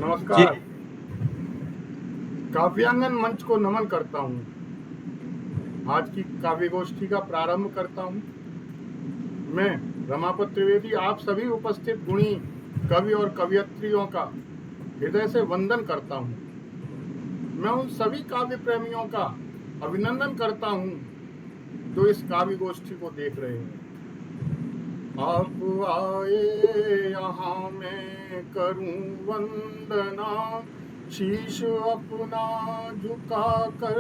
जी। नमस्कार। काव्यांगन मंच को नमन करता हूँ। आज की काव्य गोष्ठी का प्रारंभ करता हूँ। मैं रमापत त्रिवेदी आप सभी उपस्थित गुणी कवि और कवयित्रियों का हृदय से वंदन करता हूँ। मैं उन सभी काव्य प्रेमियों का अभिनंदन करता हूँ जो इस काव्य गोष्ठी को देख रहे हैं। आप आए यहाँ मैं करूं वंदना, शीश अपना झुका कर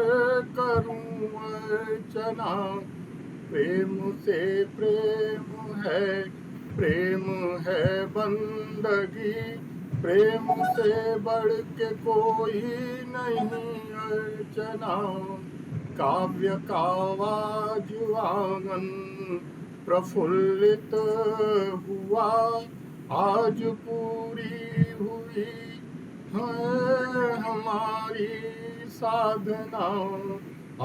करूं अर्चना। प्रेम से प्रेम है बंदगी, प्रेम से बढ़ के कोई नहीं अर्चना। काव्य का वाजवान प्रफुल्लित हुआ, आज पूरी हुई है हमारी साधना।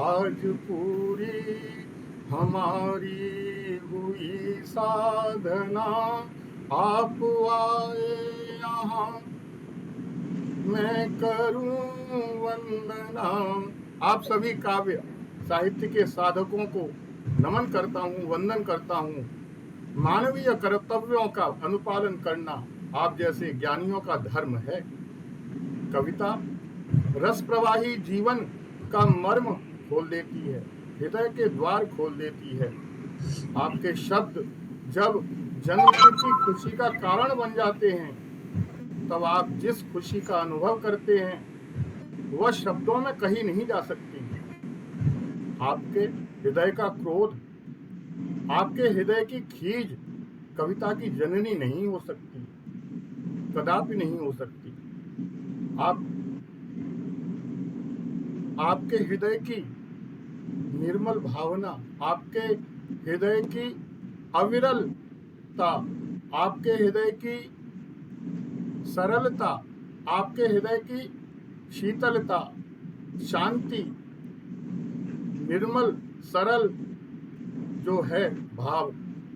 आज पूरी हमारी हुई साधना। आप आए यहाँ मैं करूं वंदना। आप सभी काव्य साहित्य के साधकों को नमन करता हूँ, वंदन करता हूँ। मानवीय कर्तव्यों का अनुपालन करना आप जैसे ज्ञानियों का धर्म है। कविता रस प्रवाही जीवन का मर्म खोल देती है, हृदय के द्वार खोल देती है। आपके शब्द जब जन्मदिन की खुशी का कारण बन जाते हैं, तब आप जिस खुशी का अनुभव करते हैं वह शब्दों में कही नहीं जा सकती। आपके हृदय का क्रोध, आपके हृदय की खीज कविता की जननी नहीं हो सकती, कदापि नहीं हो सकती। आपके हृदय की निर्मल भावना, आपके हृदय की अविरलता, आपके हृदय की सरलता, आपके हृदय की शीतलता, शांति, निर्मल सरल जो है भाव,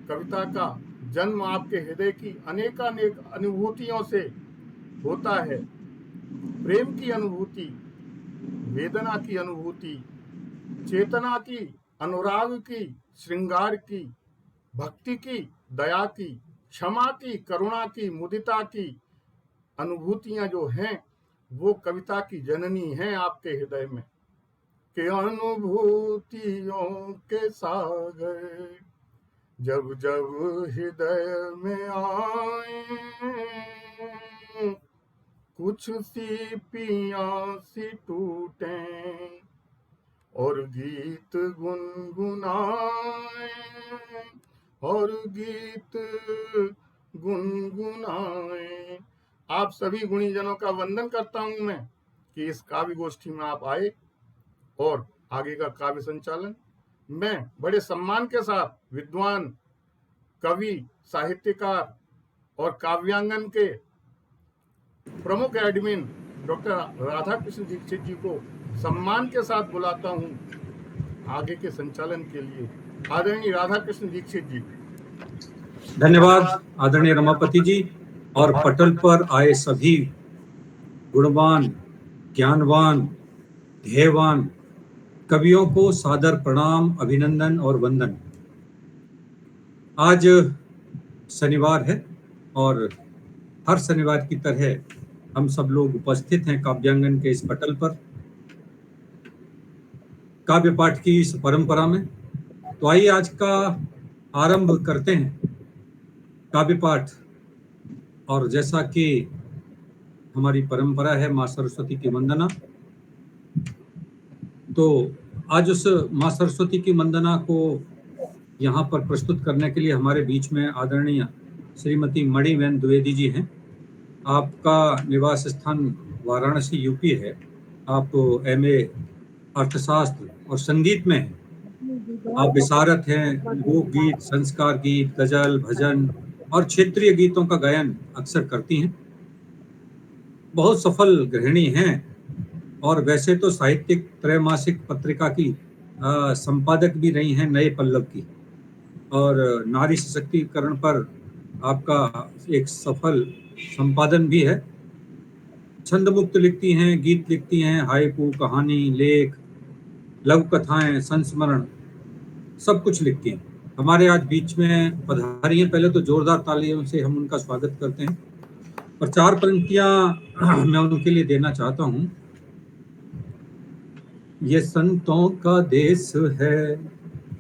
कविता का जन्म आपके हृदय की अनेकानेक अनुभूतियों से होता है। प्रेम की अनुभूति, वेदना की अनुभूति, चेतना की, अनुराग की, श्रृंगार की, भक्ति की, दया की, क्षमा की, करुणा की, मुदिता की अनुभूतियां जो हैं वो कविता की जननी हैं आपके हृदय में। के अनुभूतियों के सागर जब जब हृदय में आए, कुछ सी पियासी टूटे और गीत गुनगुनाए, और गीत गुनगुनाए। आप सभी गुणीजनों का वंदन करता हूं मैं कि इस काव्य गोष्ठी में आप आए और आगे का काव्य संचालन मैं बड़े सम्मान के साथ विद्वान कवि, साहित्यकार और काव्यांगन के प्रमुख एडमिन डॉक्टर राधाकृष्ण दीक्षित जी को सम्मान के साथ बुलाता हूं आगे के संचालन के लिए। आदरणीय राधाकृष्ण दीक्षित जी। धन्यवाद आदरणीय रमापति जी और पटल पर आए सभी गुणवान, ज्ञानवान, ध्येयवान कवियों को सादर प्रणाम, अभिनंदन और वंदन। आज शनिवार है और हर शनिवार की तरह हम सब लोग उपस्थित हैं काव्यांगन के इस पटल पर काव्य पाठ की इस परंपरा में। तो आइए आज का आरंभ करते हैं काव्य पाठ। और जैसा कि हमारी परंपरा है माँ सरस्वती की वंदना, तो आज उस माँ सरस्वती की वंदना को यहाँ पर प्रस्तुत करने के लिए हमारे बीच में आदरणीय श्रीमती मणिबेन द्विवेदी जी हैं। आपका निवास स्थान वाराणसी यूपी है। आप एमए अर्थशास्त्र और संगीत में हैं। आप विशारद हैं। लोकगीत, संस्कार गीत, गजल, भजन और क्षेत्रीय गीतों का गायन अक्सर करती हैं। बहुत सफल गृहिणी हैं और वैसे तो साहित्यिक त्रैमासिक पत्रिका की संपादक भी रही हैं, नए पल्लव की। और नारी सशक्तिकरण पर आपका एक सफल संपादन भी है। छंद मुक्त लिखती हैं, गीत लिखती हैं, हायकू, कहानी, लेख, लघु कथाएं, संस्मरण, सब कुछ लिखती हैं। हमारे आज बीच में पधारी हैं। पहले तो जोरदार तालियों से हम उनका स्वागत करते हैं और 4 पंक्तियां मैं उनके लिए देना चाहता हूं। ये संतों का देश है,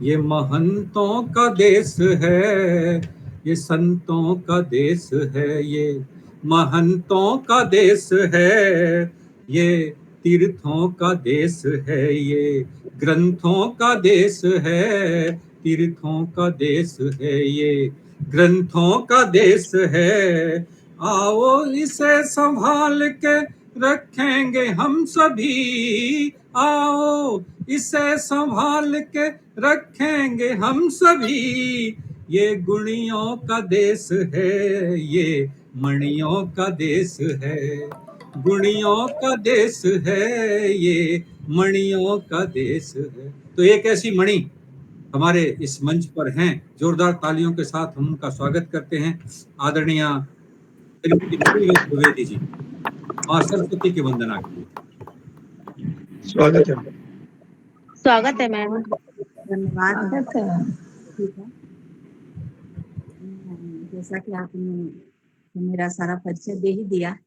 ये महंतों का देश है, ये संतों का देश है, ये महंतों का देश है, ये तीर्थों का देश है, ये ग्रंथों का देश है, तीर्थों का देश है, ये ग्रंथों का देश है। आओ इसे संभाल के रखेंगे हम सभी, आओ इसे संभाल के रखेंगे हम सभी। ये गुणियों का देश है, ये मणियों का देश है, गुणियों का देश है, ये मणियों का देश है। तो एक ऐसी मणि हमारे इस मंच पर हैं। जोरदार तालियों के साथ हम उनका स्वागत करते हैं। आदरणीय श्रीमती मणिवैन द्विवेदी जी, मां सरस्वती की वंदना के लिए स्वागत है। स्वागत है मैम। धन्यवाद। ठीक है, जैसा कि आपने मेरा सारा परिचय दे ही दिया,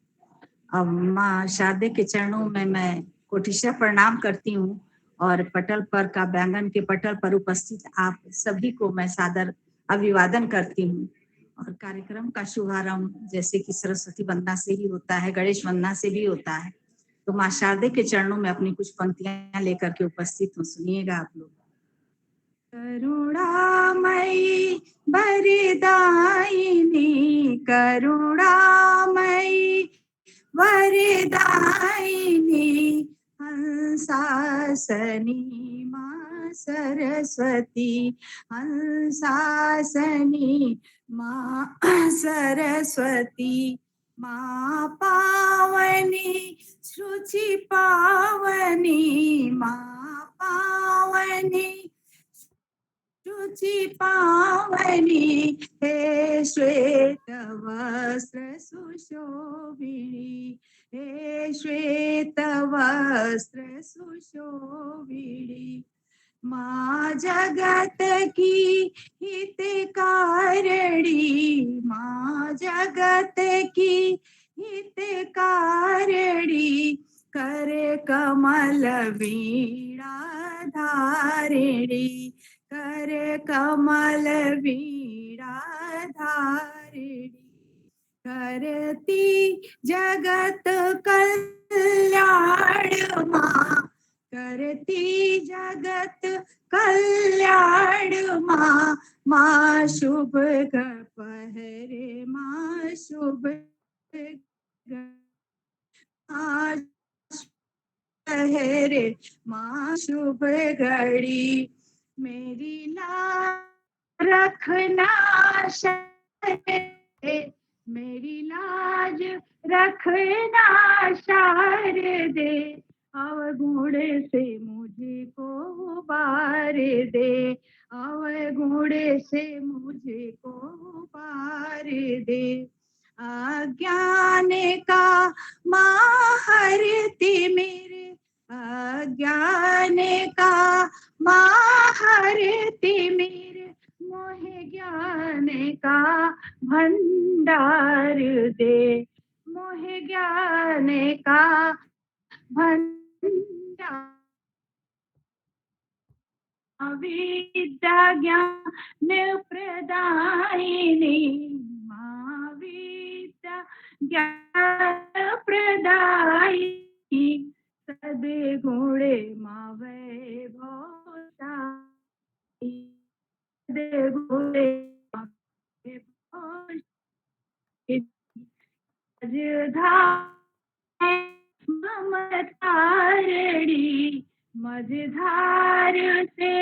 अब माँ शारदे के चरणों में मैं कोटिशा प्रणाम करती हूँ और पटल पर का बैंगन के पटल पर उपस्थित आप सभी को मैं सादर अभिवादन करती हूँ। और कार्यक्रम का शुभारंभ जैसे कि सरस्वती वंदना से ही होता है, गणेश वंदना से भी होता है, तो माँ शारदे के चरणों में अपनी कुछ पंक्तियां लेकर के उपस्थित हूँ। सुनिएगा आप लोग। करुणामयी वरदायिनी, करुणामयी वरदायिनी, हंसासनी माँ सरस्वती, हंसासनी माँ सरस्वती, माँ पावनी शुचि पावनी, माँ पावनी शुचि पावनी, हे श्वेत वस्त्र सुशोभिनी, हे श्वेत वस्त्र सुशोभिनी, माँ जगत की हितकारिणी, माँ जगत की हितकारिणी, करे कमल वीणा धारिणी, करे कमल वीणा धारिणी, करती जगत कल्याण माँ, करती जगत कल्याण माँ, माँ शुभ पहरे, माँ शुभ पहरे, माँ शुभ घड़ी, मेरी लाज रखना शारदे, मेरी लाज रखना शारदे, अवगुण से मुझे को उबार दे, अवगुण से मुझे को उबार दे, अज्ञान का माँ हरती मेरे, अज्ञान का माँ हरती मेरे, मोहे ज्ञान का भंडार दे, मोहे ज्ञान का भंडार, विद्या ज्ञान प्रदायिनी, माँ विद्या ज्ञान प्रदायिनी, सद्गुणे माँ वैभवशाली, सद्गुणे माँ वैभवशाली, ममतारिणी, मझधार से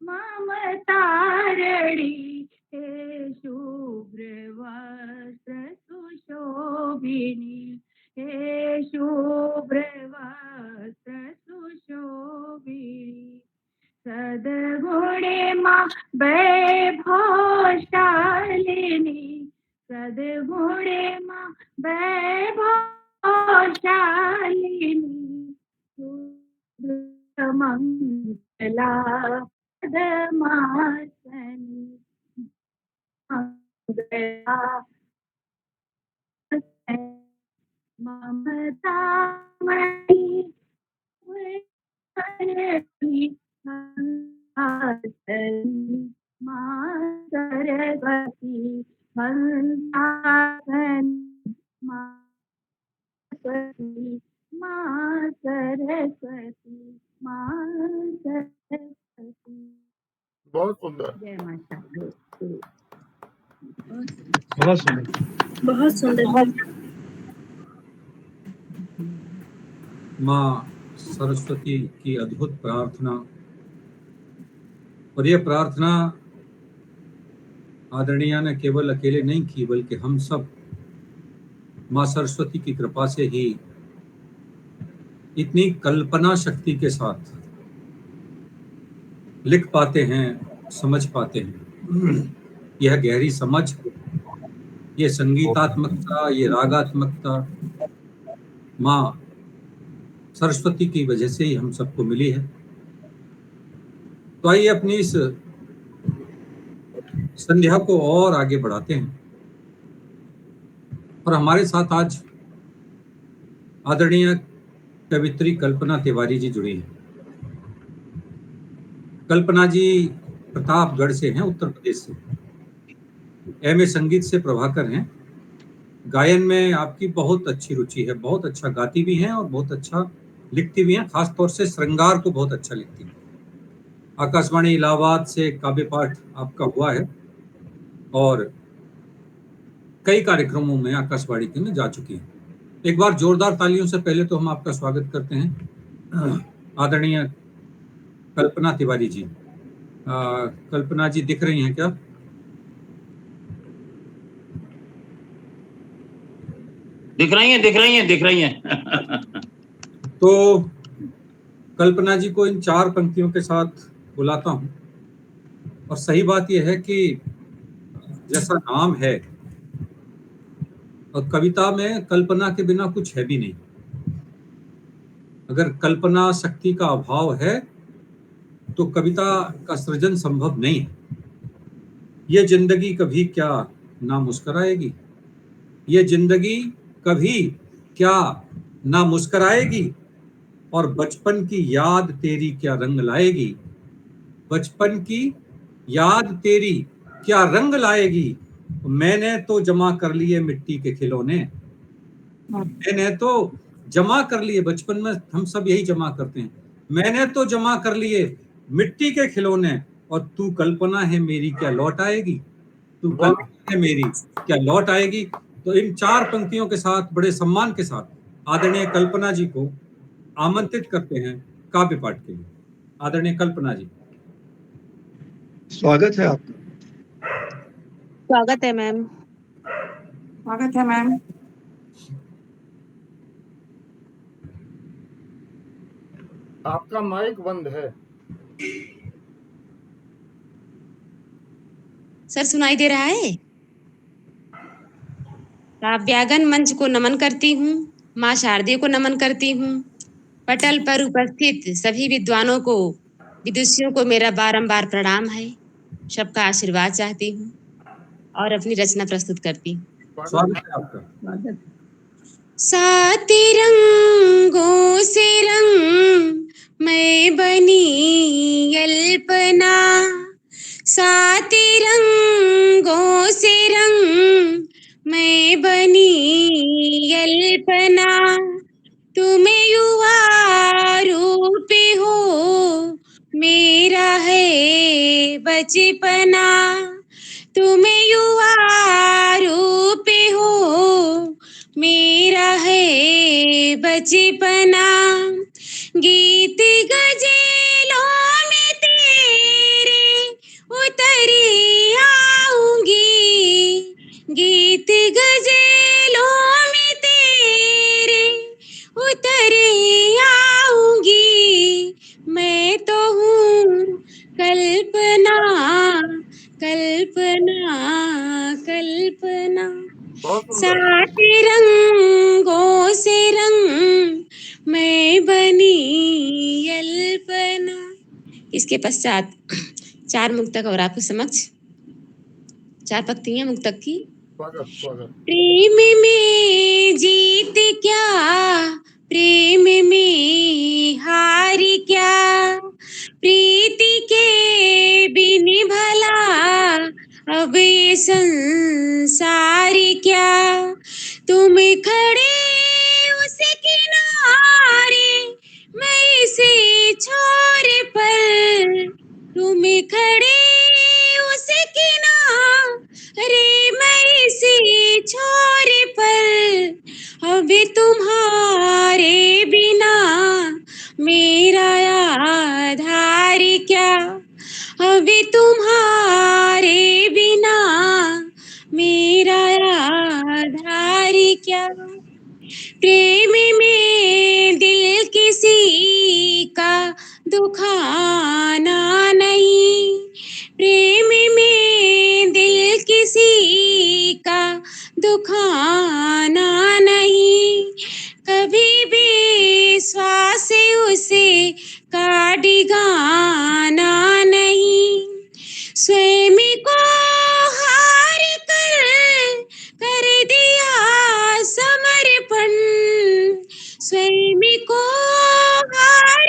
ममतारिणी, हे शुभ्र वस्त्र सुशोभिनी, हे शुभ्र वस्त्र सुशोभिनी, सद्गुणे माँ वैभवशालिनी, सद्गुणे माँ वैभवशालिनी, शालिनी मंगला पदमासनी मंगला ममतामणि मां सरस्वती मंदासनी मां सरस्वती मां सरस्वती। बहुत सुंदर। जय माता दी। बहुत सुंदर। बहुत सुंदर। माँ सरस्वती की अद्भुत प्रार्थना, और ये प्रार्थना आदरणीय ने केवल अकेले नहीं की, बल्कि हम सब माँ सरस्वती की कृपा से ही इतनी कल्पना शक्ति के साथ लिख पाते हैं, समझ पाते हैं। यह गहरी समझ, ये संगीतात्मकता, ये रागात्मकता माँ सरस्वती की वजह से ही हम सबको मिली है। तो आइए अपनी इस संध्या को और आगे बढ़ाते हैं, और हमारे साथ आज आदरणीय कवित्री कल्पना तिवारी जी जुड़ी हैं। कल्पना जी प्रतापगढ़ से हैं, उत्तर प्रदेश से। एमए संगीत से प्रभाकर हैं। गायन में आपकी बहुत अच्छी रुचि है, बहुत अच्छा गाती भी हैं और बहुत अच्छा लिखती भी हैं, खासतौर से श्रृंगार को बहुत अच्छा लिखती हैं। आकाशवाणी इलाहाबाद से काव्य पाठ आपका हुआ है और कई कार्यक्रमों में आकाशवाणी के में जा चुकी हैं। एक बार जोरदार तालियों से पहले तो हम आपका स्वागत करते हैं आदरणीय कल्पना तिवारी जी। कल्पना जी दिख रही हैं क्या? दिख रही हैं। तो कल्पना जी को इन 4 पंक्तियों के साथ बुलाता हूं। और सही बात यह है कि जैसा नाम है, और कविता में कल्पना के बिना कुछ है भी नहीं। अगर कल्पना शक्ति का अभाव है तो कविता का सृजन संभव नहीं है। ये जिंदगी कभी क्या ना मुस्कुराएगी, ये जिंदगी कभी क्या ना मुस्कुराएगी, और बचपन की याद तेरी क्या रंग लाएगी, बचपन की याद तेरी क्या रंग लाएगी। मैंने तो जमा कर लिए मिट्टी के खिलौने, मैंने तो जमा कर लिए, बचपन में हम सब यही जमा करते हैं, मैंने तो जमा कर लिए मिट्टी के खिलौने, और तू कल्पना है मेरी क्या लौट आएगी, तू कल्पना है मेरी क्या लौट आएगी। तो इन 4 पंक्तियों के साथ बड़े सम्मान के साथ आदरणीय कल्पना जी को आमंत्रित करते हैं काव्य पाठ के लिए। आदरणीय कल्पना जी, स्वागत है आपका। स्वागत है मैम। स्वागत है मैम। आपका माइक बंद है। सर सुनाई दे रहा है? काव्यागन मंच को नमन करती हूँ, माँ शारदे को नमन करती हूँ, पटल पर उपस्थित सभी विद्वानों को, विदुषियों को मेरा बारंबार प्रणाम है। सबका आशीर्वाद चाहती हूँ और अपनी रचना प्रस्तुत करती हूँ। स्वागत है आपका। 7 रंगों से रंग मैं बनी अल्पना, 7 रंगों से रंग मैं बनी अल्पना, तुम्हें युवा रूप हो मेरा है बचपना, तुम्हें युवा रूप हो मेरा है बचपना, गीत गजेलों में तेरे उतर आऊंगी, गीत गजेलों में तेरे उतर आऊंगी, मैं तो हूँ कल्पना कल्पना कल्पना। 7 रंगों से इसके पश्चात 4 मुक्तक और आपके समक्ष 4 पंक्तियां मुक्तक की। स्वागत स्वागत। प्रेम में जीत क्या, प्रेम में हार क्या, प्रीति के बिन भला अब ये संसार क्या। तुम खड़े उस किनारे मैं इसे छोर पर, तुम खड़े उस किनारे मैं इसे छोर पर, अब तुम्हारे बिना मेरा आधार क्या, अब तुम्हारे बिना मेरा आधार क्या। प्रेम में दिल किसी का दुखाना नहीं, प्रेम में दिल किसी का दुखाना नहीं, कभी भी श्वास उसे का डिगाना नहीं। स्वयं को हार कर दिया समर्पण, स्वयं को हार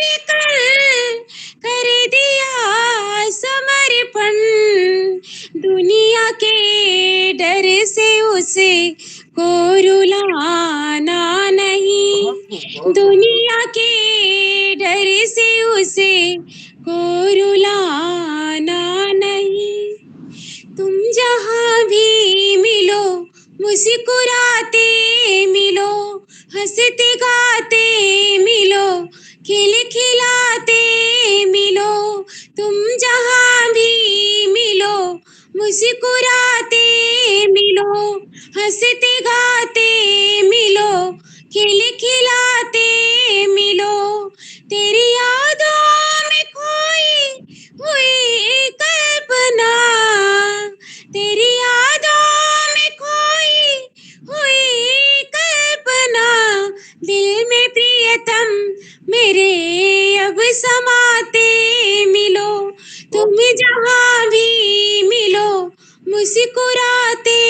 कर दिया समर्पण, दुनिया के डर से उसे को रुलाना नहीं, दुनिया के डर से उसे को रुलाना नहीं। तुम जहाँ भी मिलो मुस्कुराते मिलो, हंसते गाते मिलो, खिलखिलाते मिलो। तुम जहाँ भी मिलो मुस्कुराते मिलो, हंसते गाते मिलो, खिलखिलाते मिलो। तेरी यादों में खोई हुई कल्पना, तेरी यादों में खोई हुई कल्पना, दिल में प्रियतम मेरे अब समाते मिलो। तुम जहाँ भी मिलो मुस्कुराते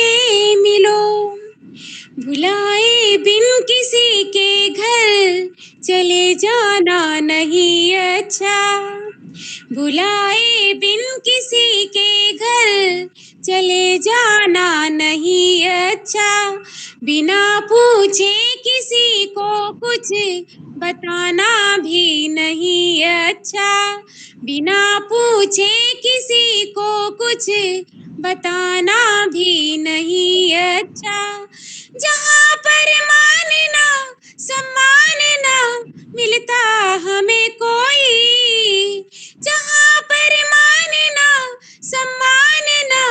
मिलो, भुलाए बिन किसी के घर चले जाना नहीं अच्छा, भुलाए बिन किसी के घर चले जाना नहीं अच्छा, बिना पूछे किसी को कुछ बताना भी नहीं अच्छा, बिना पूछे किसी को कुछ बताना भी नहीं अच्छा। जहाँ पर मान ना सम्मान ना मिलता हमें कोई, जहाँ पर मान ना सम्मान ना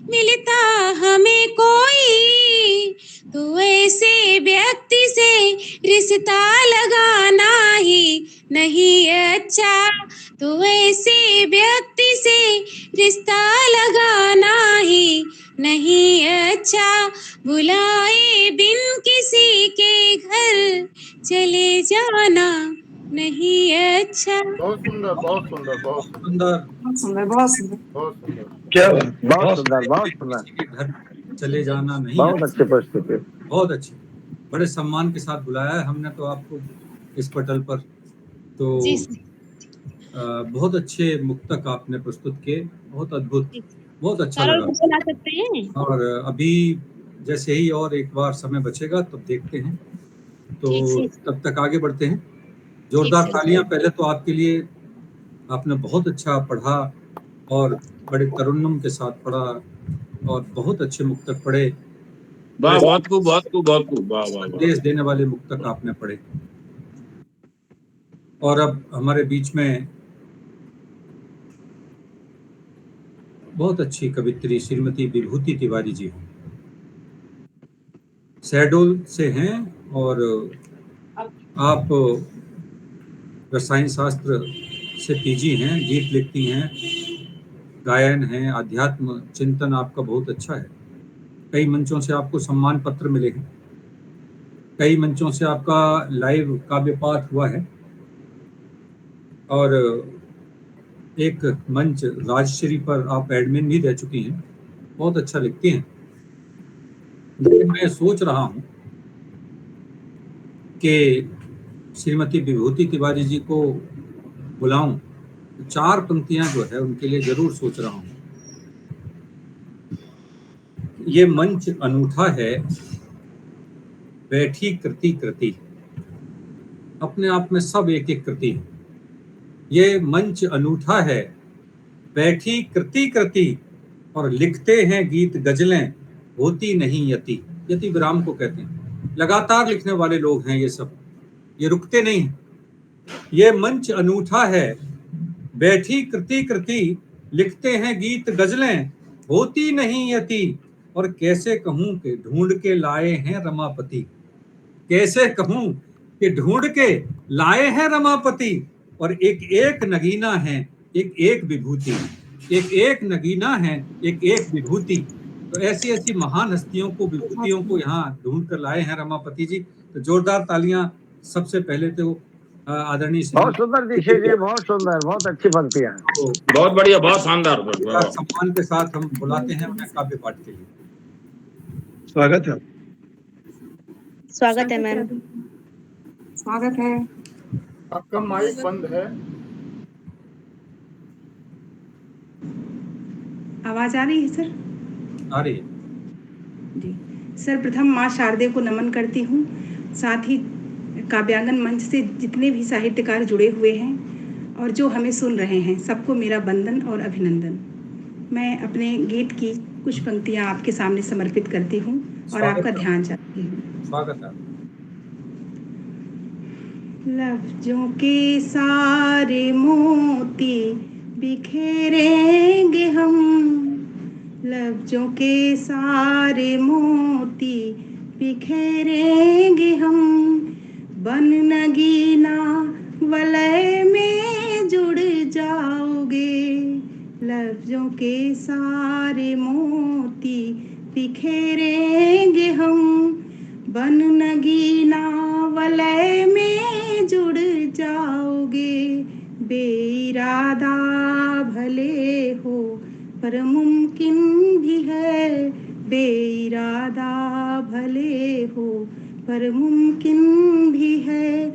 मिलता हमें कोई, तो ऐसे व्यक्ति से रिश्ता लगाना ही नहीं अच्छा, तो ऐसे व्यक्ति से रिश्ता लगाना ही नहीं अच्छा, बुलाए बिन किसी के घर चले जाना नहीं अच्छा। बहुत सुंदर बहुत सुंदर बहुत सुंदर सुंदर, बहुत सुंदर बहुत सुंदर। क्या बहुत सुंदर। किसी के घर चले जाना नहीं बहुत है। अच्छे प्रस्तुति, बहुत अच्छे, बड़े सम्मान के साथ बुलाया है हमने तो आपको इस पटल पर। तो जी बहुत अच्छे मुक्तक आपने प्रस्तुत किए, बहुत अद्भुत, बहुत अच्छा सर, और लगा। कुछ ला सकते हैं? और अभी जैसे ही और एक बार समय बचेगा तब देखते हैं, तो तब तक आगे बढ़ते हैं। जोरदार तालियां पहले तो आपके लिए, आपने बहुत अच्छा पढ़ा और बड़े तरुन्नुम के साथ पढ़ा और बहुत अच्छे मुक्तक पढ़े, वाह, बहुत खूब बहुत खूब बहुत खूब, वाह वाह वाह। संदेश देने वाले मुक्तक आपने पढ़े। और अब हमारे बीच में बहुत अच्छी कवित्री श्रीमती विभूति तिवारी जी हैं, शहडोल से हैं और आप रसायन शास्त्र से पीजी हैं, गीत लिखती हैं, गायन है, आध्यात्म चिंतन आपका बहुत अच्छा है। कई मंचों से आपको सम्मान पत्र मिले हैं, कई मंचों से आपका लाइव काव्य पाठ हुआ है और एक मंच राजश्री पर आप एडमिन भी रह चुकी हैं, बहुत अच्छा लिखती हैं। लेकिन मैं सोच रहा हूँ कि श्रीमती विभूति तिवारी जी को बुलाऊं, 4 पंक्तियां जो है उनके लिए जरूर सोच रहा हूँ। ये मंच अनूठा है, बैठी कृति कृति, अपने आप में सब एक एक कृति है। ये मंच अनूठा है, बैठी कृति कृति, और लिखते हैं गीत गजलें, होती नहीं यति। यति विराम को कहते हैं। लगातार लिखने वाले लोग हैं ये सब, ये रुकते नहीं हैं। ये मंच अनूठा है, बैठी कृति कृति, लिखते हैं गीत गजलें, होती नहीं यति। और कैसे कहूं कि ढूंढ के लाए हैं रमापति, कैसे कहूं कि ढूंढ के लाए हैं रमापति। और एक एक नगीना है, एक एक विभूति, एक एक नगीना है, एक एक विभूति। तो ऐसी ऐसी महान हस्तियों को, विभूतियों को यहाँ ढूंढ कर लाए हैं रमापति जी। तो जोरदार तालियां सबसे पहले तो आदरणीय बहुत सुंदर दीक्षित जी, बहुत सुंदर, बहुत अच्छी पंक्तियां। बहुत बढ़िया, बहुत शानदार। सम्मान के साथ हम बुलाते हैं उन्हें काव्य पाठ के लिए। स्वागत है। स्वागत है मैम। स्वागत है। आपका माइक बंद है। आवाज आ रही है सर? आ रही है जी। सर, प्रथम माँ शारदे को नमन करती हूँ, साथ ही काव्यांगन मंच से जितने भी साहित्यकार जुड़े हुए हैं और जो हमें सुन रहे हैं, सबको मेरा वंदन और अभिनंदन। मैं अपने गीत की कुछ पंक्तियाँ आपके सामने समर्पित करती हूँ और आपका ध्यान चाहती हूँ। स्वागत है। लफ्जों के सारे मोती बिखेरेंगे हम, लफ्जों के सारे मोती बिखेरेंगे हम, बन नगीना वलय में जुड़ जाओगे। लफ्जों के सारे मोती बिखेरेंगे हम, बन नगीना वलय में जुड़ जाओगे। बेइरादा भले हो पर मुमकिन भी है, बेइरादा भले हो पर मुमकिन भी है।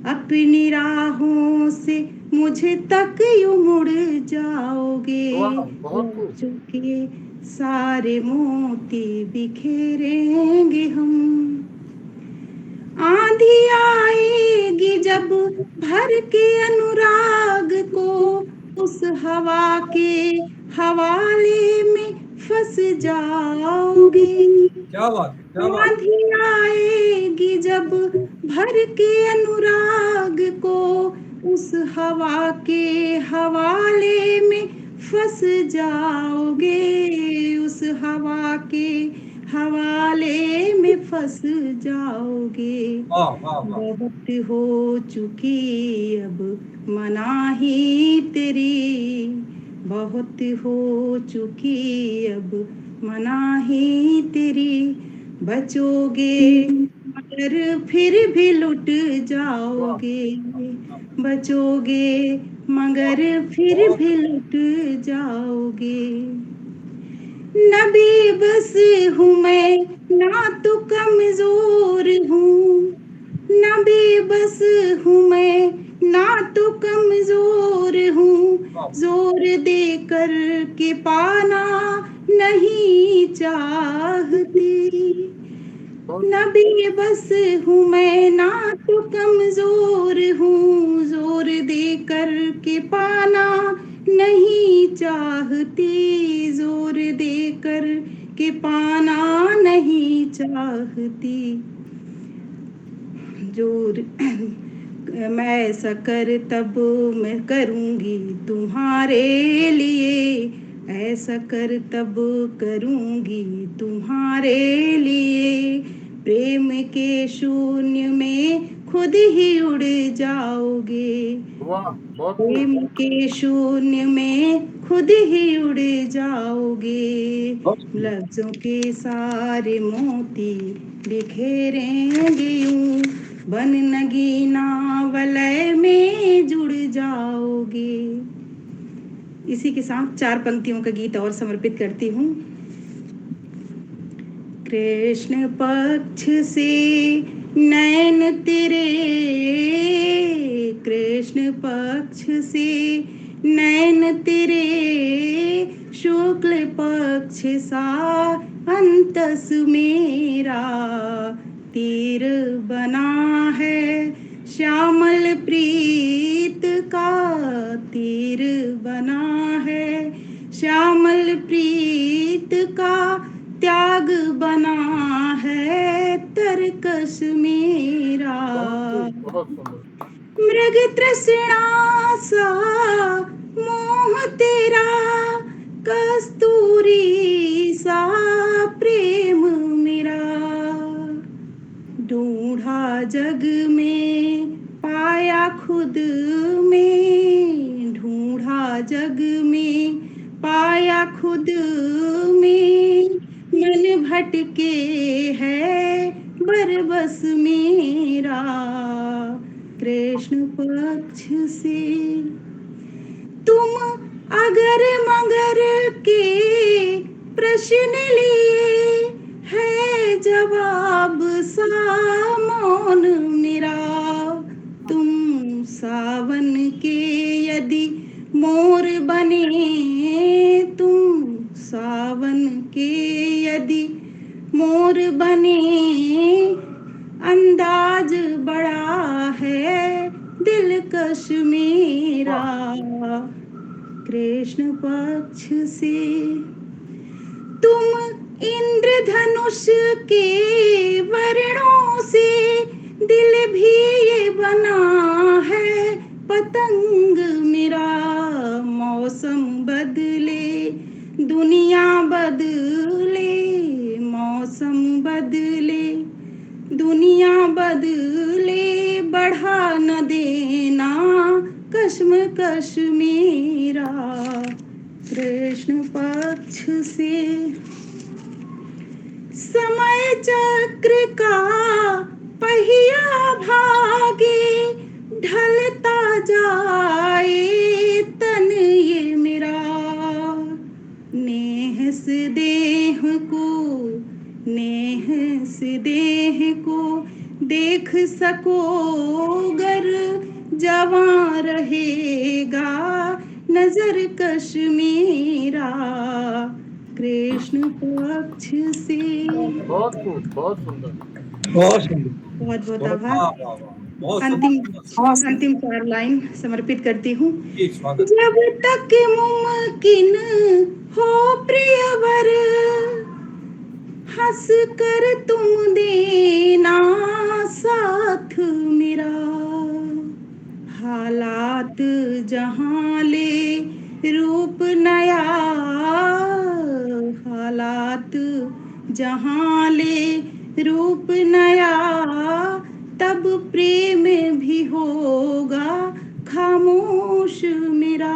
अपनी राहों से मुझे तक यूं मुड़ जाओगे। लफ्जों के सारे मोती बिखेरेंगे हम। आंधी आएगी जब भर के अनुराग को, उस हवा के हवाले में फंस जाओगे। क्या बात, क्या बात। आंधी आएगी जब भर के अनुराग को, उस हवा के हवाले में फंस जाओगे। उस हवा के हवाले में फंस जाओगे। बहुत हो चुकी अब मनाही तेरी, बहुत हो चुकी अब मनाही तेरी। बचोगे मगर फिर भी लुट जाओगे, बचोगे मगर फिर भी लुट जाओगे। नबी बस हूँ मैं ना तो कमजोर हूँ, नबी बस हूँ मैं ना तो कमजोर हूँ। जोर दे कर के पाना नहीं चाहती, नबी बस हूँ मैं ना तो कमजोर हूँ। जोर दे कर के पाना नहीं चाहती, जोर दे कर के पाना नहीं चाहती। जोर मैं ऐसा कर तब मैं करूँगी तुम्हारे लिए, ऐसा कर तब करूँगी तुम्हारे लिए। प्रेम के शून्य में खुद ही उड़ जाओगे, प्रेम के शून्य में खुद ही उड़ जाओगे। लफ्जों के सारे मोती बिखेरेंगे यूं, बन नगीना वलय में जुड़ जाओगे। इसी के साथ 4 पंक्तियों का गीत और समर्पित करती हूँ। कृष्ण पक्ष से नैन तेरे, कृष्ण पक्ष से नैन तेरे, शुक्ल पक्ष सा अंतस मेरा, तीर बना है श्यामल प्रीत का, तीर बना है श्यामल प्रीत का, त्याग बना है तरकस मेरा। बहुत सुंदर। मृग तृष्णा सा मोह तेरा, कस्तूरी सा प्रेम मेरा, ढूंढा जग में पाया खुद में, ढूंढा जग में पाया खुद में, मन भटके है बरबस मेरा, कृष्ण पक्ष से। तुम अगर मगर के प्रश्न लिए है जवाब सा मौन मेरा, तुम सावन के यदि मोर बने, तुम सावन के यदि मोर बने, अंदाज बड़ा है दिलकश मेरा, कृष्ण पक्ष से। तुम इंद्रधनुष के वर्णों से दिल भी ये बना है पतंग मेरा, मौसम बदले दुनिया बदले, मौसम बदले दुनिया बदले, बढ़ा न देना कश्मकश मेरा, कृष्ण पक्ष से। समय चक्र का पहिया भागे, ढलता जाए तन ये मेरा, नेह से देह को, नेह से देह को देख सको गर, जवां रहेगा नजर कश मेरा, कृष्ण पक्ष से। बहुत खूब, बहुत सुंदर। बहुत सुंदर। बहुत बहुत वाह, आभार। वाह, वाह, बहुत अंतिम 4 लाइन समर्पित करती हूँ। जी, स्वागत। जब तक मुमकिन हो प्रियवर, हंस कर तुम देना साथ मेरा, हालात जहाँ ले रूप नया, हालात जहाँ ले रूप नया, तब प्रेम भी होगा खामोश मेरा,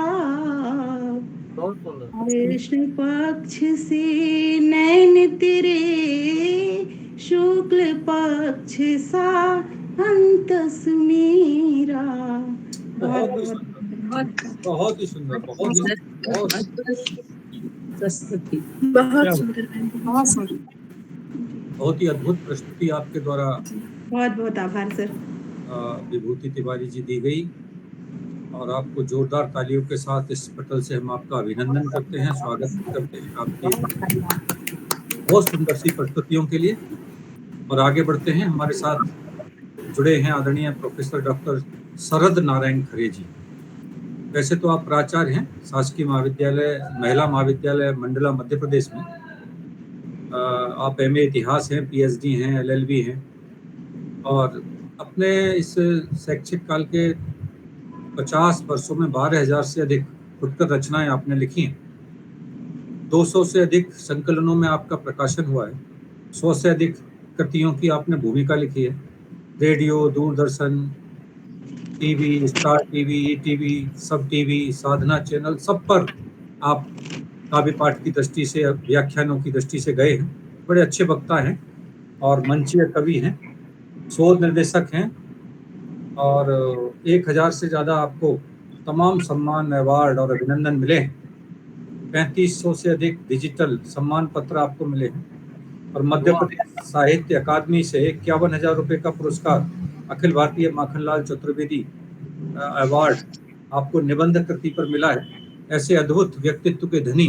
बहुत सुंदर। कृष्ण पक्ष से नैन तेरे, शुक्ल पक्ष सा अंतस मेरा। बहुत ही सुंदर, बहुत ही सुंदर, बहुत ही प्रस्तुति बहुत सुंदर, बहुत सुंदर, बहुत ही अद्भुत प्रस्तुति आपके द्वारा बहुत बहुत आभार सर। विभूति तिवारी जी दी गई, और आपको जोरदार तालियों के साथ इस पटल से हम आपका अभिनंदन करते हैं, स्वागत करते हैं आपकी बहुत सुंदर सी प्रस्तुतियों के लिए। और आगे बढ़ते हैं, हमारे साथ जुड़े हैं आदरणीय प्रोफेसर डॉक्टर शरद नारायण खरे जी। वैसे तो आप प्राचार्य हैं शासकीय महाविद्यालय, महिला महाविद्यालय मंडला मध्य प्रदेश में। आप एमए इतिहास हैं, पीएचडी हैं, एलएलबी हैं, और अपने इस शैक्षिक काल के 50 वर्षों में 12,000 से अधिक खुदकर रचनाएं आपने लिखी हैं। 200 से अधिक संकलनों में आपका प्रकाशन हुआ है। 100 से अधिक कृतियों की आपने भूमिका लिखी है। Radio, Doordarshan, TV, star TV, ETV, सब टीवी, साधना चैनल, सब पर आप काव्य पाठ की दृष्टि से, व्याख्यानों की दृष्टि से गए हैं। बड़े अच्छे वक्ता हैं और मंचीय कवि हैं, शोध निर्देशक हैं, और 1000 से ज़्यादा आपको तमाम सम्मान, अवार्ड और अभिनंदन मिले हैं। 3500 से अधिक डिजिटल सम्मान पत्र आपको मिले हैं और मध्य प्रदेश साहित्य अकादमी से 51,000 रुपये का पुरस्कार, अखिल भारतीय माखनलाल चतुर्वेदी अवार्ड आपको निबंध कृति पर मिला है। ऐसे अद्भुत व्यक्तित्व के धनी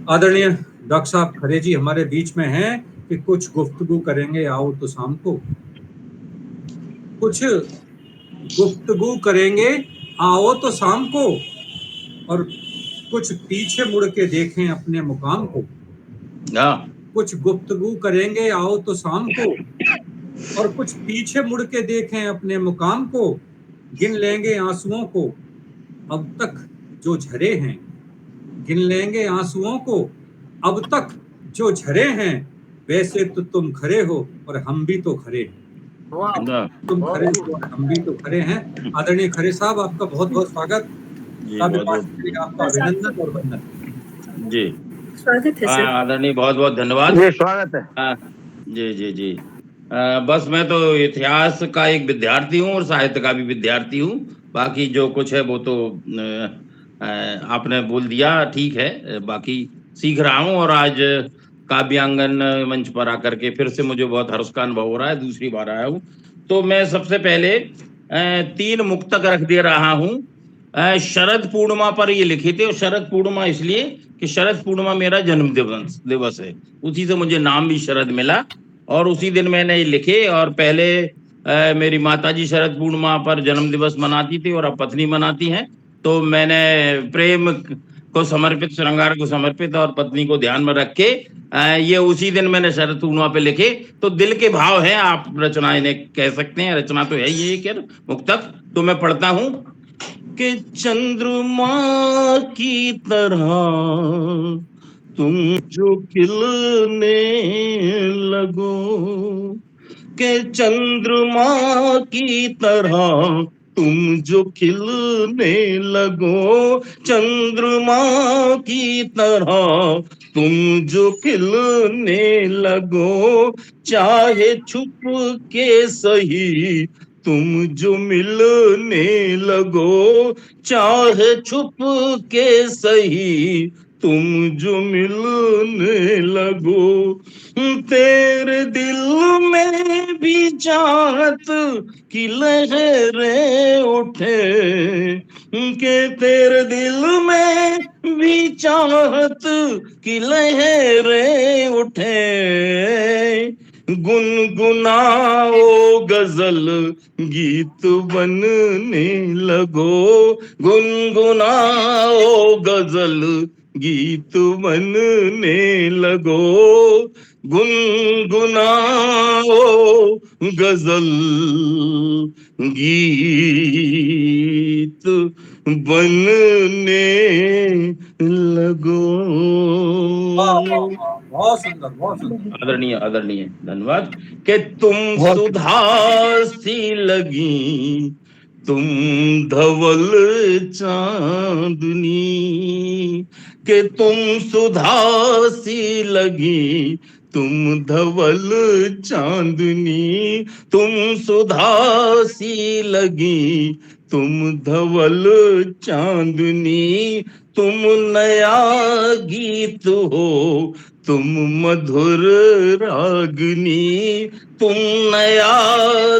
आदरणीय डॉक्टर साहब खरे जी हमारे बीच में हैं कि कुछ गुफ्तगू करेंगे, आओ तो शाम को कुछ गुफ्तगू करेंगे, आओ तो शाम को, और कुछ पीछे मुड़ के देखें अपने मुकाम को। कुछ गुफ्तगू करेंगे, आओ तो शाम को, और कुछ पीछे मुड़ के देखें अपने मुकाम को। गिन लेंगे आंसुओं को अब तक जो झरे हैं, गिन लेंगे आंसुओं को अब तक जो झरे हैं। वैसे तो तुम खरे हो और हम भी तो खरे हैं। तुम खरे हो और हम भी तो खरे हैं। आदरणीय खरे साहब, आपका बहुत बहुत स्वागत, आपका अभिनंदन और वंदन। जी स्वागत है सर। आदरणीय, बहुत बहुत धन्यवाद। जी स्वागत है। जी जी जी। बस मैं तो इतिहास का एक विद्यार्थी हूँ और साहित्य का भी विद्यार्थी हूँ। बाकी जो कुछ है वो तो आपने बोल दिया, ठीक है। बाकी सीख रहा हूँ और आज काव्यांगन मंच पर आकर के फिर से मुझे बहुत हर्ष का अनुभव हो रहा है, दूसरी बार आया हूँ। तो मैं सबसे पहले 3 मुक्तक रख दे रहा हूँ। शरद पूर्णिमा पर ये लिखे थे, और शरद पूर्णिमा इसलिए कि शरद पूर्णिमा मेरा जन्म दिवस है, उसी से मुझे नाम भी शरद मिला और उसी दिन मैंने ये लिखे। और पहले मेरी माताजी शरद पूर्णिमा पर जन्म दिवस मनाती थी और अब पत्नी मनाती हैं, तो मैंने प्रेम को समर्पित, श्रृंगार को समर्पित और पत्नी को ध्यान में रख के ये उसी दिन मैंने शरद पूर्णिमा पे लिखे। तो दिल के भाव है, आप रचना इन्हें कह सकते हैं, रचना तो है ये क्या मुक्तक। तो मैं पढ़ता हूँ कि चंद्रमा की तरह तुम जो खिलने लगो, के चंद्रमा की तरह तुम जो खिलने लगो, चंद्रमा की तरह तुम जो खिलने लगो, चाहे छुप के सही तुम जो मिलने लगो, चाहे छुप के सही तुम जो मिलने लगो। तेरे दिल में भी चाहत की लहरें उठे, के तेरे दिल में भी चाहत की लहरें उठे, गुनगुनाओ गजल गीत बनने लगो, गुनगुनाओ गजल गीत बनने लगो, गुनगुनाओ गजल गीत बनने लगो। बहुत सुंदर, बहुत सुंदर। आदरणीय, आदरणीय, धन्यवाद। कि तुम सुधा सी लगी, तुम धवल चांदनी, कि तुम सुधा सी लगी, तुम धवल चांदनी, तुम सुधा सी लगी, तुम धवल चांदनी, तुम नया गीत हो, तुम मधुर रागनी, तुम नया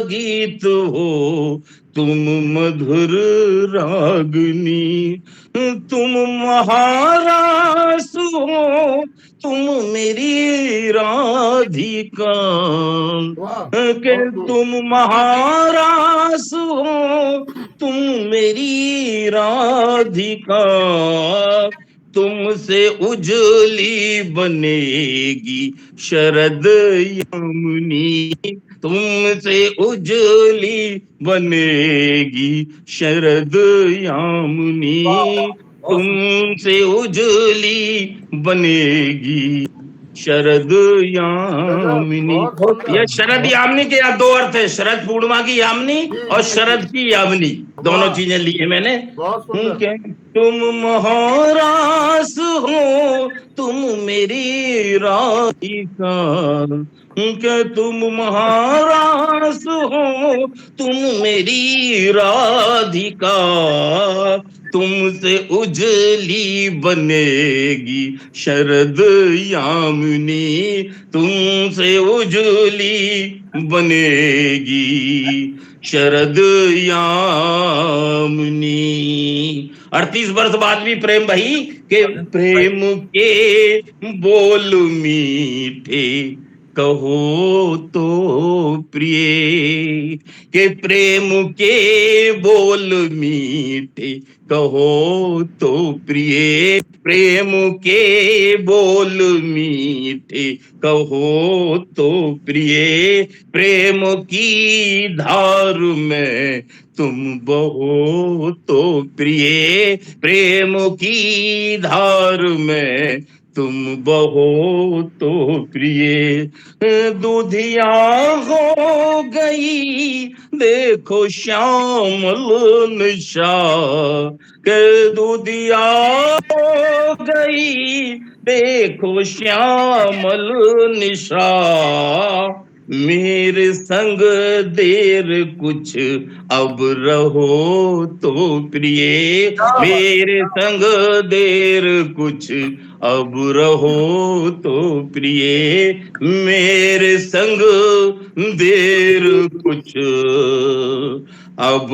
गीत हो, तुम मधुर रागनी, तुम महारास हो, तुम मेरी राधिका, के तुम महारास हो, तुम मेरी राधिका, तुमसे उजली बनेगी शरद यामिनी, तुमसे उजली बनेगी शरद यामिनी, तुमसे उजली बनेगी शरद यामिनी। यह शरद यामिनी के या 2 अर्थ है, शरद पूर्णिमा की यामिनी और शरद की यामिनी, दोनों चीजें ली है मैंने। तुम महारास हो, तुम मेरी राधिका, के तुम महारास हो, तुम मेरी राधिका, तुमसे उजली बनेगी शरद यामिनी, तुमसे उजली बनेगी शरद यामिनी। 38 वर्ष बाद भी प्रेम भाई के प्रेम के बोल मीठे कहो तो प्रिय, के प्रेम के बोल मीठे कहो तो प्रिय, प्रेम के बोल मीठे कहो तो प्रिय, प्रेम की धार में तुम बहो तो प्रिय, प्रेम की धार में तुम बहो तो प्रिय। दूधिया हो गई देखो श्यामल निशा, के दूधिया हो गई देखो श्यामल निशा, मेरे संग देर कुछ अब रहो तो प्रिय, मेरे संग देर कुछ अब रहो तो प्रिय, मेरे संग देर कुछ अब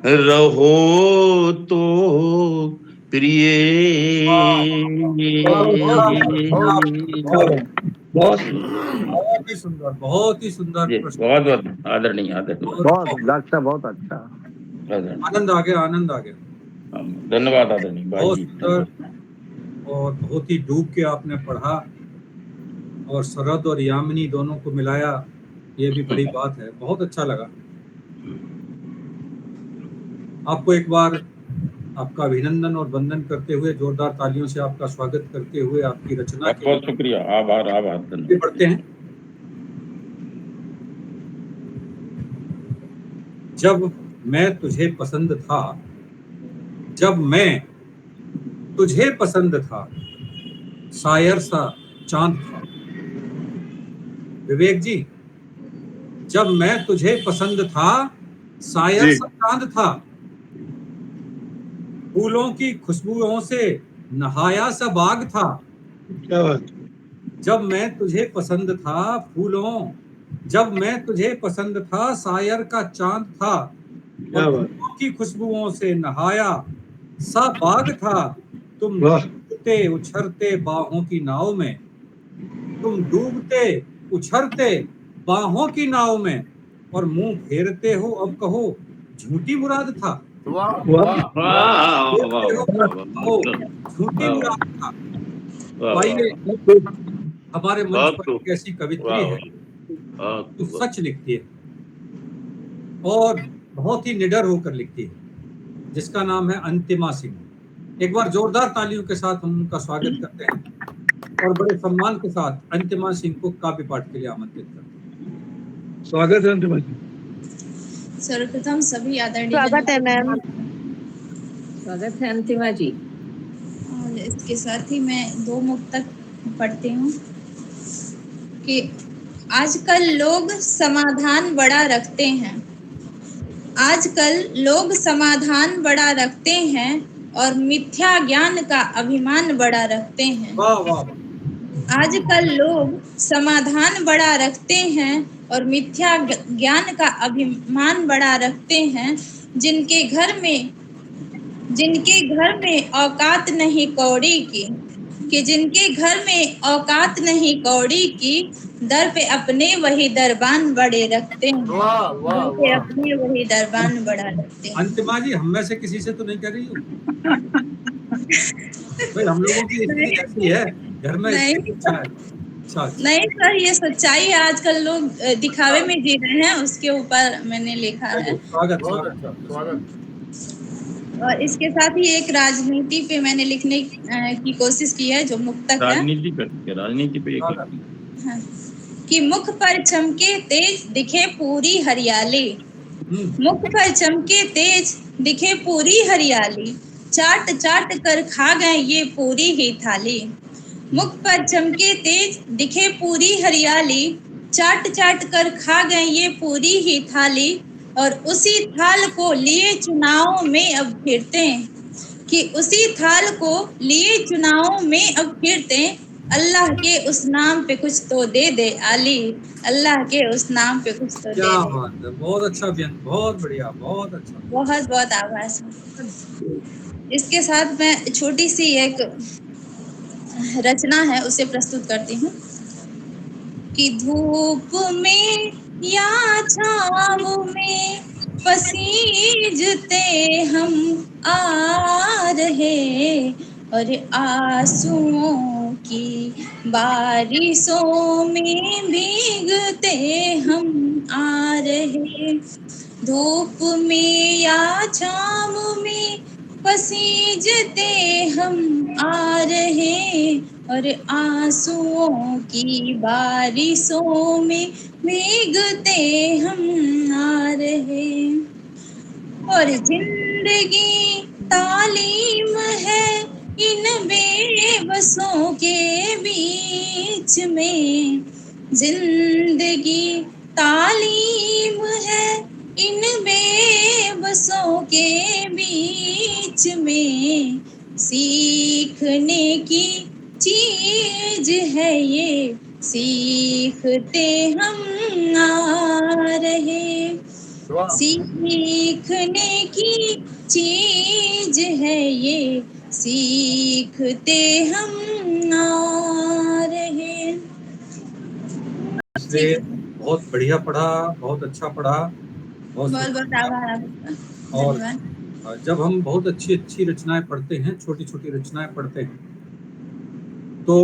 रहो तो प्रिय। बहुत ही सुंदर, बहुत ही सुंदर जी, प्रश्न। बहुत बहुत आदरणीय आदरणीय, बहुत डॉक्टर साहब बहुत अच्छा। आदरणीय। आनंद आ गया, आनंद आ गया। धन्यवाद आदरणीय भाई बहुत जी। सुंदर और बहुत ही डूब के आपने पढ़ा, और शरद और यामिनी दोनों को मिलाया, ये भी बड़ी बात है। बहुत अच्छा लगा। आपको एक बार आपका अभिनंदन और वंदन करते हुए, जोरदार तालियों से आपका स्वागत करते हुए आपकी रचना बहुत बहुत शुक्रिया, आभार आभार, आगे धन्यवाद। बढ़ते हैं। जब मैं तुझे पसंद था, जब मैं तुझे पसंद था, शायर सा चांद था। विवेक जी, जब मैं तुझे पसंद था, शायर सा चांद था, फूलों की खुशबुओं से नहाया सा बाग था। क्या बात। जब मैं तुझे पसंद था फूलों, जब मैं तुझे पसंद था, शायर का चांद था, और फूलों की खुशबुओं से नहाया सा बाग था। तुम डूबते उछरते बाहों की नाव में, तुम डूबते उछरते बाहों की नाव में, और मुंह फेरते हो अब कहो झूठी मुराद था। वाह वाह झूठी मुराद था। आइए, हमारे मंच पर एक ऐसी कवित्री है जो सच लिखती है और बहुत ही निडर होकर लिखती है, जिसका नाम है अंतिमा सिंह। एक बार जोरदार तालियों के साथ हम उनका स्वागत करते हैं और बड़े सम्मान के साथ अंतिमा सिंह को काव्य पाठ के लिए आमंत्रित करते हैं। स्वागत है अंतिमा जी। सर्वप्रथम सभी आदरणीय स्वागत है मैम। स्वागत है अंतिमा जी। और इसके साथ ही मैं 2 मुक्तक पढ़ती हूँ कि आजकल लोग समाधान बड़ा रखते हैं, आजकल लोग समाधान बड़ा रखते हैं और मिथ्या ज्ञान का अभिमान बड़ा रखते हैं। वाह वाह। आजकल लोग समाधान बड़ा रखते हैं और मिथ्या ज्ञान का अभिमान बड़ा रखते हैं, जिनके घर में औकात नहीं कौड़ी की, कि जिनके घर में औकात नहीं कौड़ी की, दर पे अपने वही दरबान बड़े रखते हैं। दर पे अपने वही दरबान बड़ा रखते हैं। अंतिमा जी, हम में से किसी से तो नहीं कर रही हूँ? भाई, हम लोगों की स्थिति ऐसी है, घर में नहीं सर, ये सच्चाई है। आजकल लोग दिखावे में जी रहे हैं, उसके ऊपर मैंने लिखा है। स्वागत स्वागत। और इसके साथ ही एक राजनीति पे मैंने लिखने की कोशिश की है, जो मुक्तक है। राजनीति पे हाँ, कि मुख पर चमके तेज दिखे पूरी हरियाली, मुख पर चमके तेज दिखे पूरी हरियाली, चाट चाट कर खा गए ये पूरी ही थाली। मुख पर चमके तेज दिखे पूरी हरियाली, चाट चाट कर खा गए ये पूरी ही थाली। और उसी थाल को लिए चुनाव में अब फिरते हैं, कि उसी थाल को लिए चुनाव में अब फिरते हैं। अल्लाह के उस नाम पे कुछ तो दे दे आली, अल्लाह के उस नाम पे कुछ तो क्या दे दे। बात है, बहुत अच्छा व्यंग, बहुत बढ़िया, बहुत अच्छा। बहुत बहुत आभार सर। इसके साथ मैं छोटी सी एक रचना है उसे प्रस्तुत करती हूँ, कि धूप में या छाँव में पसीजते हम आ रहे, और आंसुओं की बारिशों में भीगते हम आ रहे। धूप में या छाँव में पसीजते हम आ रहे, और आंसुओं की बारिशों में भीगते हम आ रहे। और जिंदगी तालीम है इन बेबसों के बीच में, जिंदगी तालीम है इन बेबसों के बीच में, सीखने की चीज है ये, सीखते हम आ रहे। वाह सीखने की चीज है ये, सीखते हम आ रहे। इसलिए बहुत बढ़िया पढ़ा, बहुत अच्छा पढ़ा, बहुत बहुत बहुत शुक्रिया। आभार आपका, और धन्यवाद। जब हम बहुत अच्छी अच्छी रचनाएं पढ़ते हैं, छोटी छोटी रचनाएं पढ़ते हैं, तो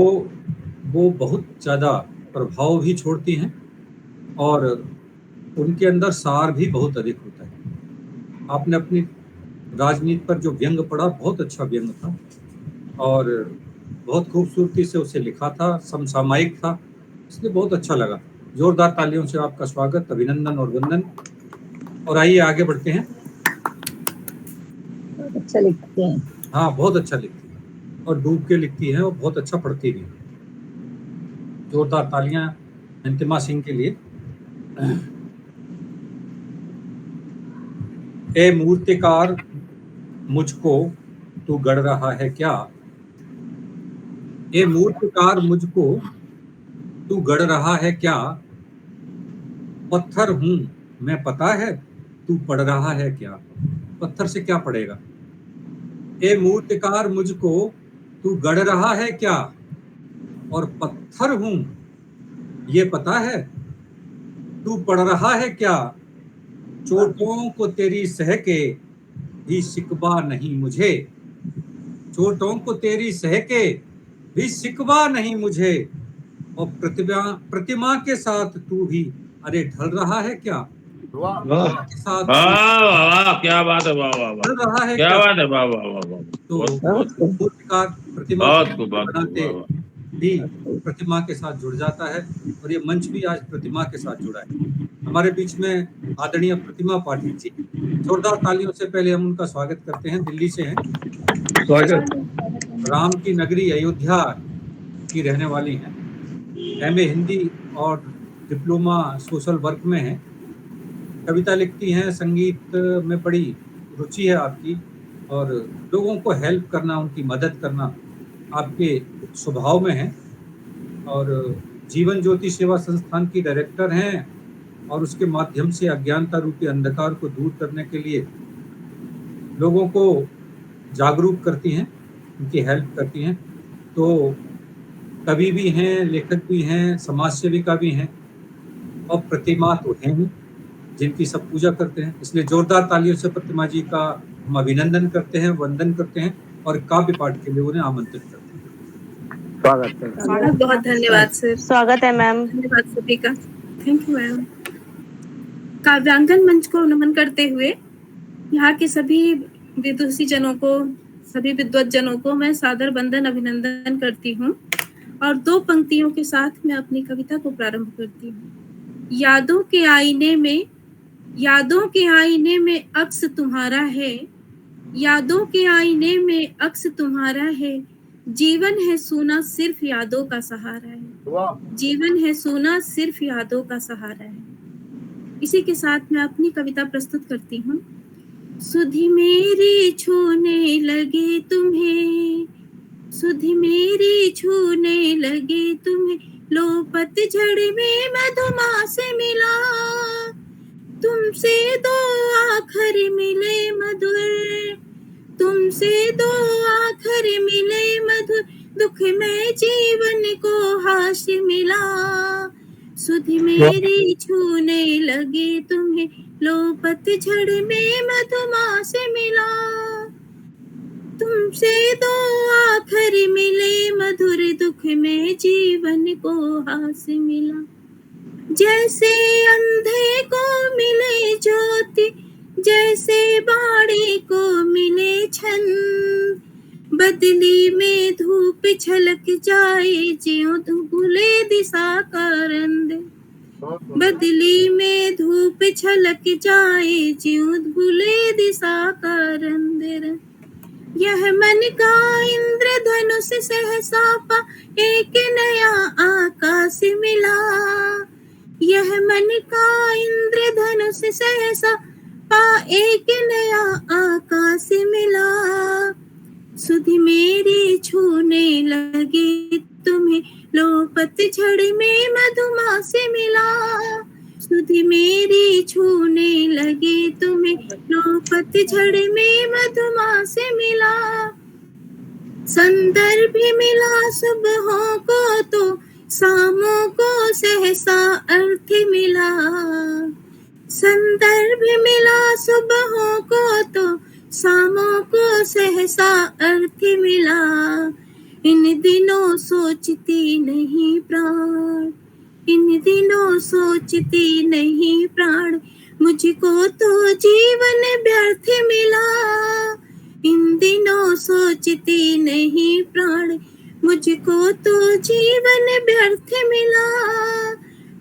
वो बहुत ज़्यादा प्रभाव भी छोड़ती हैं और उनके अंदर सार भी बहुत अधिक होता है। आपने अपनी राजनीति पर जो व्यंग पढ़ा, बहुत अच्छा व्यंग था और बहुत खूबसूरती से उसे लिखा था, समसामयिक था, इसलिए बहुत अच्छा लगा। जोरदार तालियों से आपका स्वागत, अभिनंदन और वंदन। और आइए आगे बढ़ते हैं। बहुत अच्छा लिखते हैं। हाँ, बहुत अच्छा लिखती है और डूब के लिखती है और बहुत अच्छा पढ़ती भी है। जोरदार तालियां अंतिमा सिंह के लिए। ए मूर्तिकार मुझको तू गढ़ रहा है क्या, ए मूर्तिकार मुझको तू गढ़ रहा है क्या, पत्थर हूं मैं पता है तू पढ़ रहा है क्या। पत्थर से क्या पढ़ेगा। ए मूर्तिकार मुझको तू गढ़ रहा है क्या, और पत्थर हूं ये पता है तू पढ़ रहा है क्या। चोटों को तेरी सह के भी शिकवा नहीं मुझे, चोटों को तेरी सह के भी शिकवा नहीं मुझे, और प्रतिमा के साथ तू भी अरे ढल रहा है क्या, वाह वाह के साथ वाह वाह, क्या बात है, वाह वाह वाह, ढल रहा है क्या क्या। बात है, वाह वाह वाह वाह, तो बहुत बहुत मूर्तिकार प्रतिमा बहुत खूब, बहुत खूब, बनाते वाह वाह। भी प्रतिमा के साथ जुड़ जाता है और ये मंच भी आज प्रतिमा के साथ जुड़ा है। हमारे बीच में आदरणीय प्रतिमा पाठक जी, जोरदार तालियों से पहले हम उनका स्वागत करते हैं। दिल्ली से हैं, स्वागत। राम की नगरी अयोध्या की रहने वाली हैं, एमए हिंदी और डिप्लोमा सोशल वर्क में हैं, कविता लिखती हैं, संगीत में बड़ी रुचि है आपकी और लोगों को हेल्प करना, उनकी मदद करना आपके स्वभाव में है। और जीवन ज्योति सेवा संस्थान की डायरेक्टर हैं और उसके माध्यम से अज्ञानता रूपी अंधकार को दूर करने के लिए लोगों को जागरूक करती हैं, उनकी हेल्प करती हैं। तो कवि भी हैं, लेखक भी हैं, समाज सेविका भी हैं और प्रतिमा तो हैं ही जिनकी सब पूजा करते हैं। इसलिए जोरदार तालियों से प्रतिमा जी का हम अभिनंदन करते हैं, वंदन करते हैं और काव्य पाठ के लिए उन्हें आमंत्रित करते हैं। स्वागत है। बहुत बहुत धन्यवाद सर। स्वागत है मैम। धन्यवाद सभी का। Thank you ma'am. काव्यांगन मंच को नमन करते हुए यहाँ के सभी विदुषी जनों को, सभी विद्वत जनों को मैं सादर वंदन अभिनंदन करती हूँ और दो पंक्तियों के साथ मैं अपनी कविता को प्रारंभ करती हूँ। यादों के आईने में अक्स तुम्हारा है, यादों के आईने में अक्स तुम्हारा है, जीवन है सोना सिर्फ यादों का सहारा है, वाह जीवन है सोना सिर्फ यादों का सहारा है। इसी के साथ मैं अपनी कविता प्रस्तुत करती हूँ। सुधि मेरी छूने लगी तुम्हें, सुधि मेरी छूने लगी तुम्हें, लो पतझड़ में मधुमास मिला, तुमसे दो आखर मिले मधुर, तुमसे दो आखर मिले मधुर, दुख में जीवन को हास मिला, सुधि मेरी छूने लगी तुम्हें, लो पतझड़ में मधुमास मिला, तुमसे दो आखर मिले मधुर, दुख में जीवन को हास मिला, जैसे अंधे को मिले ज्योति, जैसे बाड़ी को मिले छन, बदली में धूप छलक जाए ज्यों धुले दिशा का रंग, बदली में धूप छलक जाए ज्यों धुले दिशा का रंग, यह मन का इंद्रधनुष सहसा पा एक नया आकाश मिला, यह मन का इंद्रधनुष सहसा पा एक नया आकाश मिला, सुधि मेरी छूने लगी तुम्हें, लो पतझड़ में मधुमास मिला, सुधि मेरी छूने लगी तुम्हें, लो पतझड़ में मधुमास मिला, संदर्भ मिला सुबहों को तो शामों को सहसा अर्थ मिला, संदर्भ मिला सुबहों को तो शामों को सहसा अर्थ मिला, इन दिनों सोचती नहीं प्राण, इन दिनों सोचती नहीं प्राण, मुझको तो जीवन व्यर्थ मिला, इन दिनों सोचती नहीं प्राण, मुझको तो जीवन व्यर्थ मिला,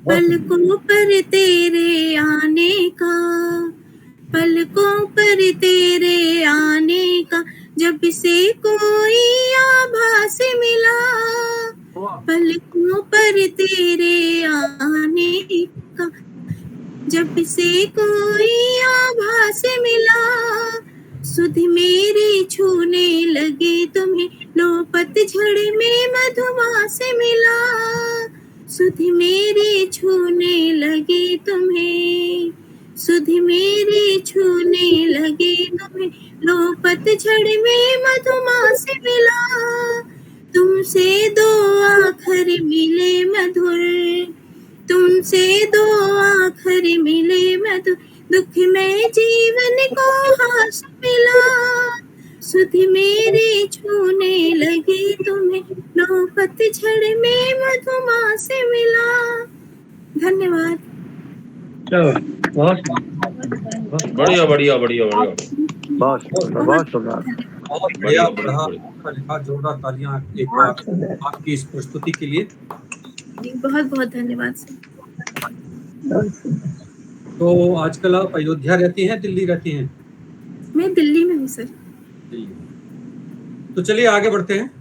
पलकों पर तेरे आने का, पलकों पर तेरे आने का, जब से कोई आभास मिला, पलकों पर तेरे आने का, जब से कोई आभास मिला, सुधि मेरी छूने लगी तुम्हें, लो पतझड़ में मधुमास मिला, सुधि मेरी छूने लगी तुम्हें, सुधि मेरी छूने लगी तुम्हें, लो पतझड़ में मधुमास मिला, तुमसे दो आखर मिले मधुर, तुमसे दो आखर मिले मधुर, दुख में जीवन को हास मिला, सुधि मेरी छूने लगी तुम्हें, लो पतझड़ में मधुमास मिला। धन्यवाद। बहुत बढ़िया बढ़िया बढ़िया बढ़िया, बहुत शुक्रिया। बहुत बढ़िया पढ़ा, आपका लिखा, जोरदार तालियां एक बार आपकी इस प्रस्तुति के लिए। बहुत बहुत धन्यवाद सर। तो आजकल आप अयोध्या रहती हैं, दिल्ली रहती हैं? मैं दिल्ली में हूँ सर। तो चलिए आगे बढ़ते हैं,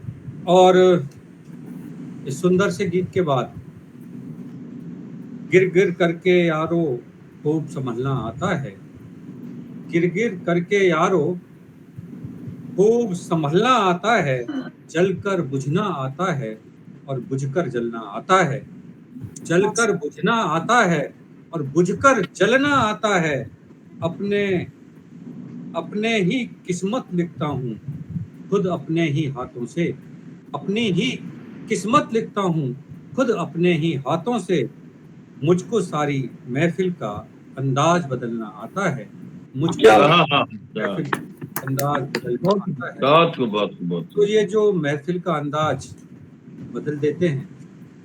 और इस सुंदर से गीत के बाद, गिर गिर करके यारो खूब संभलना आता है, गिर गिर करके यारो खूब संभलना आता है, जलकर बुझना आता है और बुझकर जलना आता है, जलकर बुझना आता है और बुझकर जलना आता है, अपने अपने ही किस्मत लिखता हूँ खुद अपने ही हाथों से, अपनी ही किस्मत लिखता हूँ खुद अपने ही हाथों से, मुझको सारी महफिल का अंदाज बदलना आता है, मुझको अंदाज बदलना आता है। तो ये जो महफिल का अंदाज बदल देते हैं,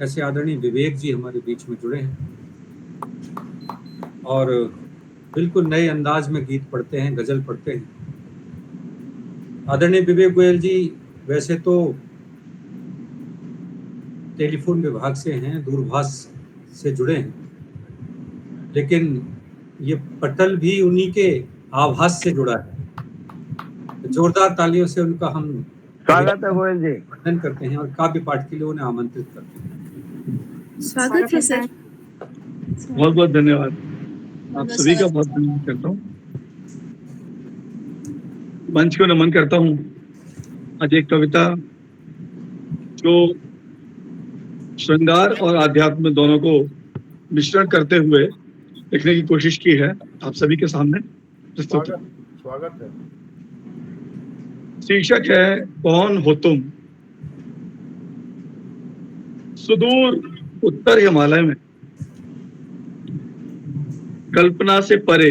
ऐसे आदरणीय विवेक जी हमारे बीच में जुड़े हैं और बिल्कुल नए अंदाज में गीत पढ़ते हैं, गजल पढ़ते हैं। आदरणीय विवेक गोयल जी वैसे तो टेलीफोन विभाग से हैं, दूरभाष से जुड़े हैं, लेकिन ये पटल भी उन्हीं के आभास से जुड़ा है। जोरदार तालियों से उनका हम स्वागत है गोयल जी, वंदन करते हैं और काव्य पाठ के लिए उन्हें आमंत्रित करते हैं। स्वागत है सर। बहुत बहुत धन्यवाद। आप सभी का बहुत धन्यवाद करता हूँ। मंच को नमन करता हूँ। आज एक कविता जो श्रृंगार और आध्यात्म दोनों को मिश्रण करते हुए लिखने की कोशिश की है, आप सभी के सामने प्रस्तुत है। स्वागत है। शीर्षक है कौन हो तुम। सुदूर उत्तर हिमालय में कल्पना से परे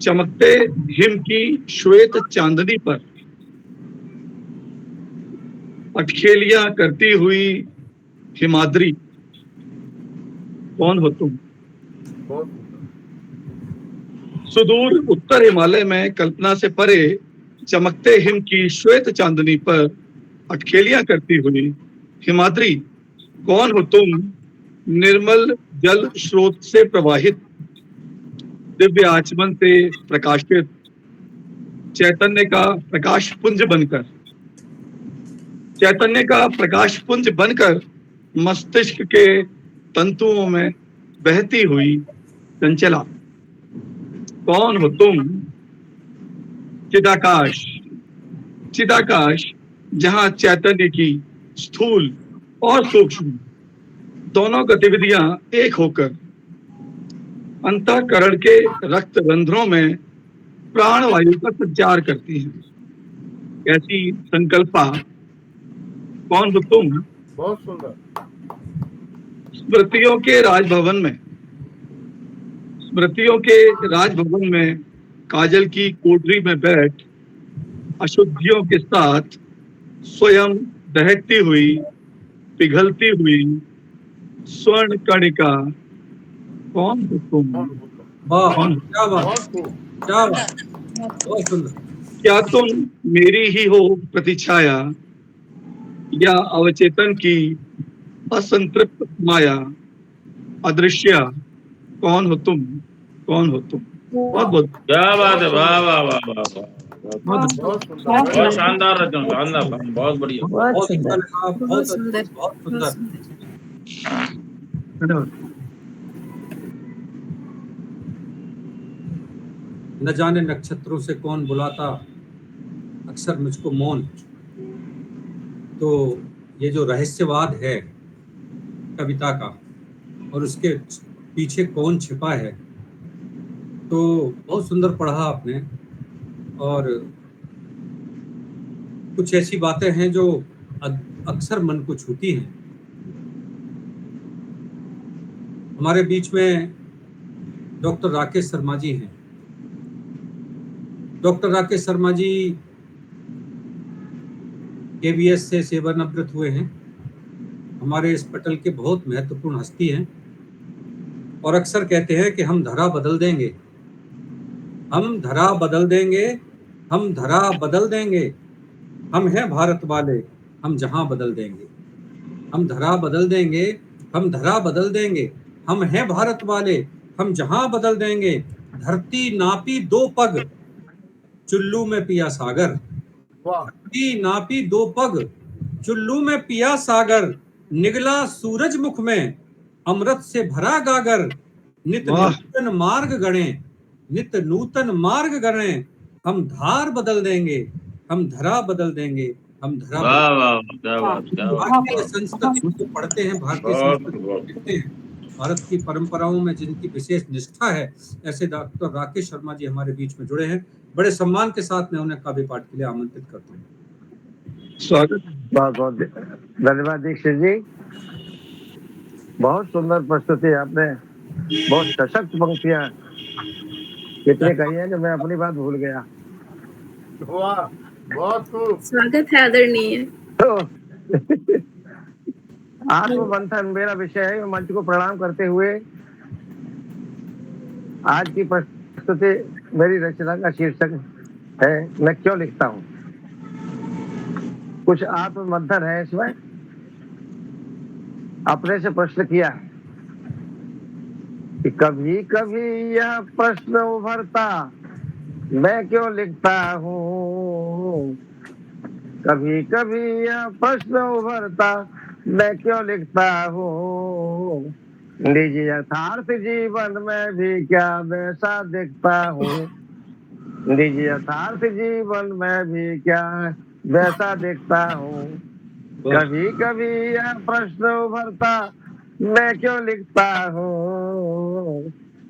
चमकते हिम की श्वेत चांदनी पर अटखेलियां करती हुई हिमाद्री, कौन हो तुम। सुदूर उत्तर हिमालय में कल्पना से परे चमकते हिम की श्वेत चांदनी पर अटखेलियां करती हुई हिमाद्री, कौन हो तुम। निर्मल जल स्रोत से प्रवाहित दिव्य आचमन से प्रकाशित चैतन्य का प्रकाश पुंज बनकर, चैतन्य का प्रकाश पुंज बनकर मस्तिष्क के तंतुओं में बहती हुई चंचला, कौन हो तुम। चिदाकाश, चिदाकाश जहां चैतन्य की स्थूल और सूक्ष्म दोनों गतिविधियां एक होकर अंतःकरण के रक्त रंध्रों में प्राण वायु का संचार करती हैं। ऐसी संकल्पा, कौन हो तुम। बहुत सुंदर। स्मृतियों के राजभवन में, स्मृतियों के राजभवन में काजल की कोठरी में बैठ अशुद्धियों के साथ स्वयं दहकती हुई पिघलती हुई स्वर्ण कणिका, कौन हो तुम। वाह, क्या बात, क्या बात, बहुत सुंदर। क्या तुम मेरी ही हो प्रतिछाया या अवचेतन की असंतृप्त माया अदृश्य, कौन हो तुम, कौन हो तुम। बहुत बहुत क्या बात है, वाह वाह वाह वाह वाह, बहुत शानदार रचना, शानदार, बहुत बढ़िया, बहुत सुंदर, बहुत सुंदर, बहुत सुंदर। धन्यवाद। न जाने नक्षत्रों से कौन बुलाता अक्सर मुझको मौन। तो ये जो रहस्यवाद है कविता का और उसके पीछे कौन छिपा है, तो बहुत सुंदर पढ़ा आपने। और कुछ ऐसी बातें हैं जो अक्सर मन को छूती हैं। हमारे बीच में डॉक्टर राकेश शर्मा जी हैं। डॉक्टर राकेश शर्मा जी केवीएस से सेवानिवृत्त हुए हैं। हमारे इस पटल के बहुत महत्वपूर्ण हस्ती हैं और अक्सर कहते हैं कि हम धरा बदल देंगे, हम धरा बदल देंगे, हम धरा बदल देंगे, हम हैं भारत वाले, हम जहां बदल देंगे। हम धरा बदल देंगे, हम धरा बदल देंगे, हम हैं भारत वाले, हम जहां बदल देंगे। धरती नापी 2 पग, चुल्लू में पिया सागर। धरती नापी 2 पग, चुल्लू में पिया सागर। निगला सूरज मुख में, अमृत से भरा गागर। नित नूतन मार्ग गणे, नित नूतन मार्ग गणे। हम धार बदल देंगे, हम धरा बदल देंगे, हम धरा। वाह वाह, क्या बात, क्या बात। भारतीय संस्कृति को पढ़ते हैं, भारतीय संस्कृति को लिखते हैं, भारत की परंपराओं में जिनकी विशेष निष्ठा है, ऐसे डॉक्टर राकेश शर्मा जी हमारे बीच में जुड़े हैं। बड़े सम्मान के साथ मैं उन्हें काव्य पाठ के लिए आमंत्रित करता हूँ। स्वागत। बहुत बहुत धन्यवाद दीक्षित जी, बहुत सुंदर प्रस्तुति आपने, बहुत सशक्त पंक्तियां कितने कही है कि मैं अपनी बात भूल गया। वाह, बहुत खूब। स्वागत है आदरणीय। तो आत्ममंथन मेरा विषय है। मंच को प्रणाम करते हुए आज की प्रस्तुति मेरी रचना का शीर्षक है मैं क्यों लिखता हूँ। कुछ आत्ममंथन है इसमें। अपने से प्रश्न किया कि कभी कभी यह प्रश्न उभरता मैं क्यों लिखता हूँ। कभी कभी यह प्रश्न उभरता मैं क्यों लिखता हूँ। निज यथार्थ जीवन में भी क्या वैसा दिखता हूँ, निज यथार्थ जीवन में भी क्या वैसा दिखता हूँ। कभी कभी यह प्रश्न उभरता, मैं क्यों लिखता हूँ,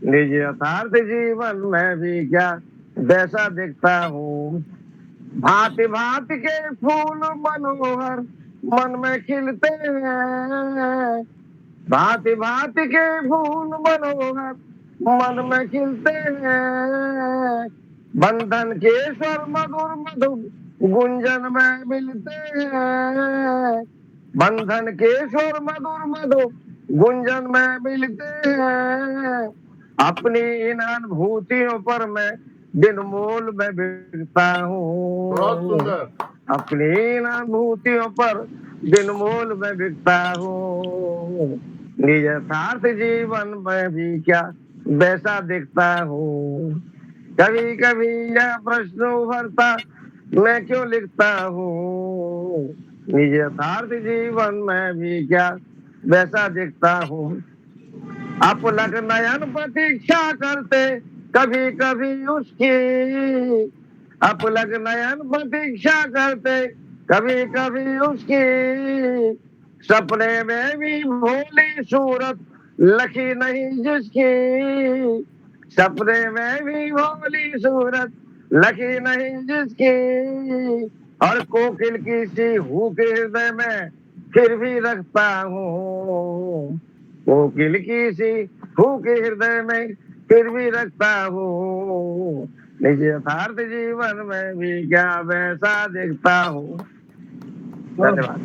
निज यथार्थ जीवन में भी क्या वैसा दिखता हूँ। भांति भांति के फूल मनोहर मन में खिलते हैं, भांति भांति के फूल मनोहर मन में खिलते हैं। बंधन के स्वर मधुर मधुर गुंजन में मिलते हैं, बंधन के स्वर मधुर मधुर गुंजन में मिलते हैं। अपनी इन अनुभूतियों पर मैं बिन मोल में बिकता बहुत हूँ, सुंदर। अपनी इन अनुभूतियों पर बिन मोल में बिकता हूँ। निज यथार्थ जीवन में भी क्या वैसा दिखता हूँ। कभी कभी यह प्रश्न उभरता, मैं क्यों लिखता हूँ, निज यथार्थ जीवन में भी क्या वैसा दिखता हूँ। अपलक नयन प्रतीक्षा करते कभी कभी उसकी, अपलक नयन प्रतीक्षा करते कभी कभी उसकी। सपने में भी भोली सूरत लखी नहीं जिसकी, सपने में भी भोली सूरत लखी नहीं जिसकी। और कोकिल की सी हूक हृदय में फिर भी रखता हूँ, कोकिल की सी हूक हृदय में फिर भी रखता हूँ। निज यथार्थ जीवन में भी क्या वैसा दिखता हूँ। धन्यवाद।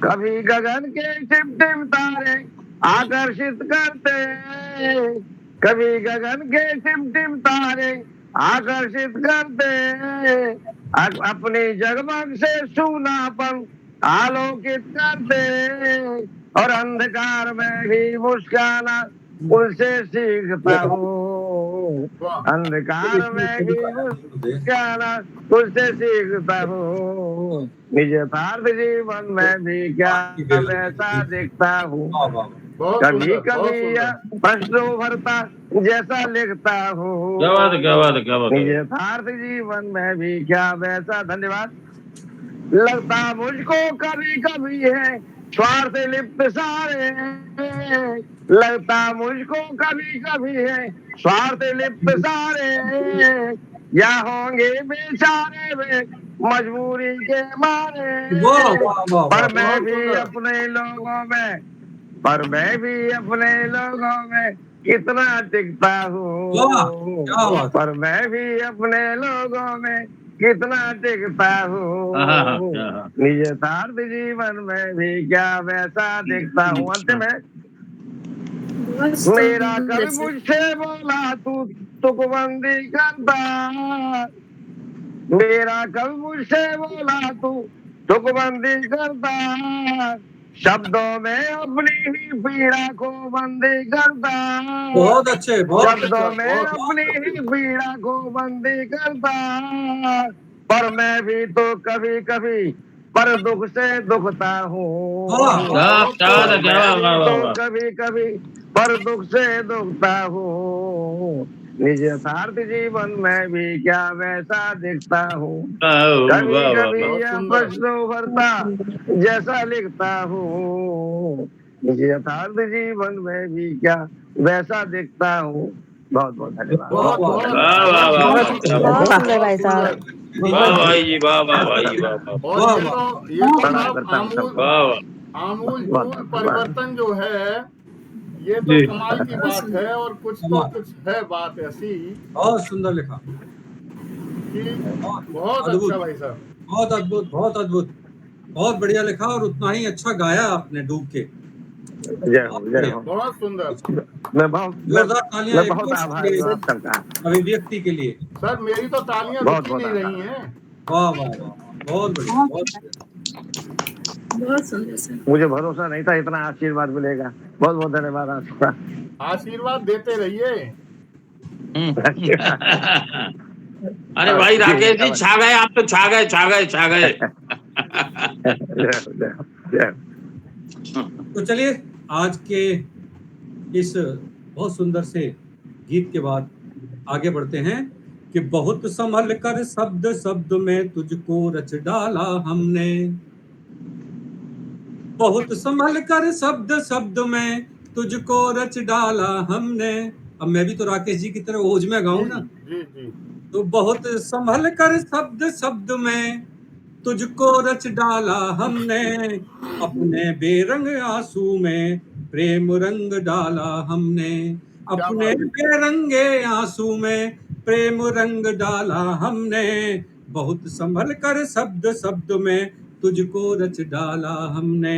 कभी गगन के टिम तारे आकर्षित करते, कभी गगन के टिम तारे आकर्षित करते। अपनी जगमग से सूनापन आलोकित करते, और अंधकार में भी मुस्काना उनसे सीखता हूँ, अंधकार में भी मुस्काना उनसे सीखता हूँ। निज यथार्थ जीवन में भी क्या वैसा दिखता हूँ। कभी कभी यह प्रश्न उभरता जैसा लिखता हूँ, क्या बात है, क्या बात है, क्या बात निज है। यथार्थ जीवन में भी क्या वैसा। धन्यवाद। लगता मुझको कभी कभी है स्वार्थ लिप्त सारे, लगता मुझको कभी कभी है स्वार्थ लिप्त सारे। या होंगे बेचारे वे मजबूरी के मारे, पर मैं भी अपने लोगों में, पर मैं भी अपने लोगों में कितना टिकता हूँ, पर मैं भी अपने लोगों में कितना टिकता हूँ। निज यथार्थ जीवन में भी क्या वैसा दिखता हूँ। अंत में मेरा कभी मुझसे बोला तू तुकबंदी करता, मेरा कभी मुझसे बोला तू तुकबंदी करता। शब्दों में अपनी ही पीड़ा को बंदी करता, बहुत अच्छे, बहुत शब्दों में अपनी ही पीड़ा को बंदी करता। पर मैं भी तो कभी कभी पर दुख से दुखता हूँ, तो कभी कभी पर दुख से दुखता हूँ। निज यथार्थ जीवन में भी क्या वैसा दिखता हूँ। कभी कभी यह प्रश्न उभरता जैसा लिखता हूँ, निज यथार्थ जीवन में भी क्या वैसा दिखता हूँ। बहुत बहुत धन्यवाद। बहुत सुंदर भाई साहब। वाह भाई जी, वाह वाह भाई जी, वाह और ये तो साहब आमूल परिवर्तन जो है, ये तो कमाल की बात है। और कुछ तो कुछ है बात ऐसी। बहुत सुंदर लिखा, बहुत अच्छा भाई साहब, बहुत अद्भुत, बहुत अद्भुत, बहुत बढ़िया लिखा। और उतना ही अच्छा गाया आपने डूब के। बहुत सुंदर। मैं बहुत आभारी हूँ अभिव्यक्ति के लिए। सर मेरी तो तालियां रुक नहीं रही हैं। वाह वाह वाह, बहुत बढ़िया, बहुत बहुत सुंदर सर। मुझे भरोसा नहीं था इतना आशीर्वाद मिलेगा। बहुत बहुत धन्यवाद आपका। आशीर्वाद देते रहिए। अरे भाई राकेश जी छा गए, आप तो छा गए, छा गए, छा गए। तो चलिए आज के इस बहुत सुंदर से गीत के बाद आगे बढ़ते हैं कि बहुत संभल कर शब्द शब्द में तुझको रच डाला हमने, बहुत संभल कर शब्द शब्द में तुझको रच डाला हमने। अब मैं भी तो राकेश जी की तरह ओज में गाऊं ना, जी जी। तो बहुत संभल कर शब्द शब्द में तुझको रच डाला हमने, अपने बेरंग आंसू में प्रेम रंग डाला हमने, अपने बेरंगे आंसू में प्रेम रंग डाला हमने, बहुत संभल कर शब्द शब्द में तुझको रच डाला हमने।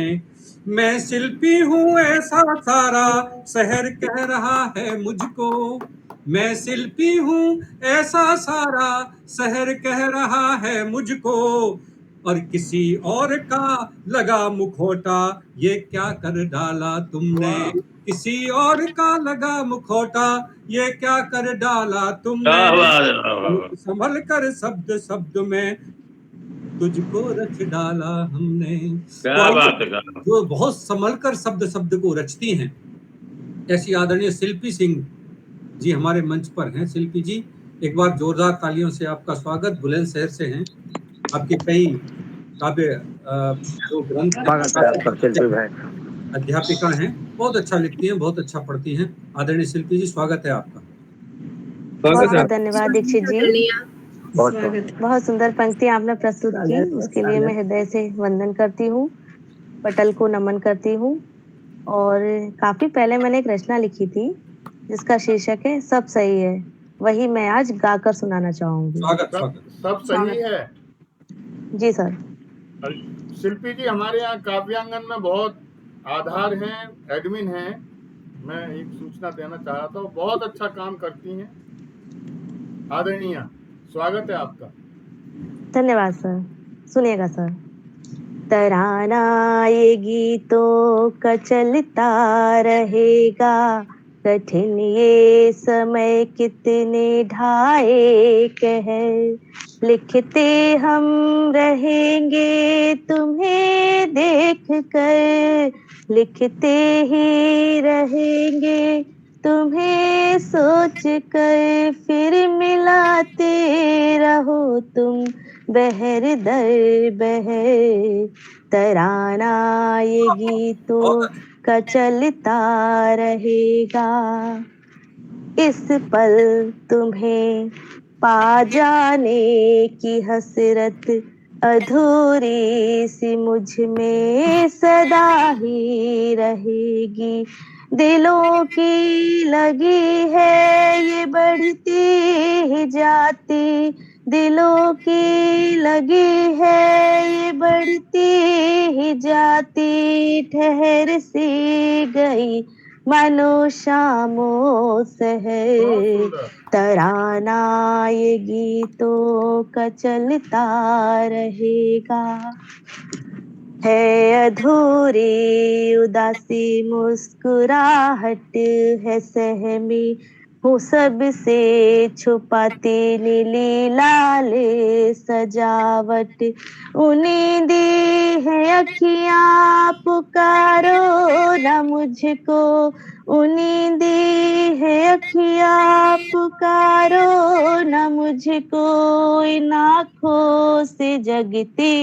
मैं शिल्पी हूँ ऐसा सारा शहर कह रहा है मुझको, मैं शिल्पी हूँ ऐसा सारा शहर कह रहा है मुझको, और किसी और का लगा मुखौटा ये क्या कर डाला तुमने, किसी और का लगा मुखौटा ये क्या कर डाला तुमने, वाह वाह वाह वाह। बहुत संभल कर शब्द शब्द में तुझको रच डाला हमने। क्या तो बात है, आइए, क्या बात। जो बहुत संभल कर शब्द शब्द को रचती हैं, ऐसी आदरणीय शिल्पी सिंह जी हमारे मंच पर हैं। शिल्पी जी, एक बार जोरदार तालियों से आपका स्वागत। बुलंदशहर से हैं, आपके कई काव्य जो ग्रंथ स्वागत है आपका शिल्पी भाई। अध्यापिका हैं, बहुत अच्छा लिखती हैं, बहुत अच्छा पढ़ती हैं। आदरणीय शिल्पी जी, स्वागत है आपका। स्वागत है। धन्यवाद दीक्षित जी, स्वागत है। बहुत सुंदर पंक्ति आपने प्रस्तुत की, उसके लिए मैं हृदय से वंदन करती हूँ, पटल को नमन करती हूँ। और काफी पहले मैंने एक रचना लिखी थी जिसका शीर्षक है सब सही है, वही मैं आज गाकर सुनाना चाहूंगी। स्वागत स्वागत। सब सही है जी सर। शिल्पी जी, हमारे यहाँ काव्यांगन में बहुत आधार हैं, एडमिन हैं। मैं एक सूचना देना चाह रहा था, बहुत अच्छा काम करती हैं आदरणीय। स्वागत है आपका। धन्यवाद सर। सुनिएगा सर। तराना ये गीतों का चलता रहेगा, कठिन ये समय कितने ढाए कहर, लिखते हम रहेंगे तुम्हें देख कर, लिखते ही रहेंगे तुम्हें सोच कर, फिर मिलाते रहो तुम बहर दर बहर, तराना ये गीतों का चलता रहेगा। इस पल तुम्हें पा जाने की हसरत अधूरी सी मुझ में सदा ही रहेगी, दिलों की लगी है ये बढ़ती ही जाती, दिलों की लगी है ये बढ़ती ही जाती, ठहर सी गई मानो शामो सहर, तराना ये गीतों का चलता रहेगा। है अधूरी उदासी मुस्कुराहट है सहमी, हूँ सबसे छुपाती नीली लाल सजावट, उन्नीदी है अखियाँ पुकारो न मुझको, उन्नीदी है अखियाँ पुकारो न मुझको, इन आँखों से जगती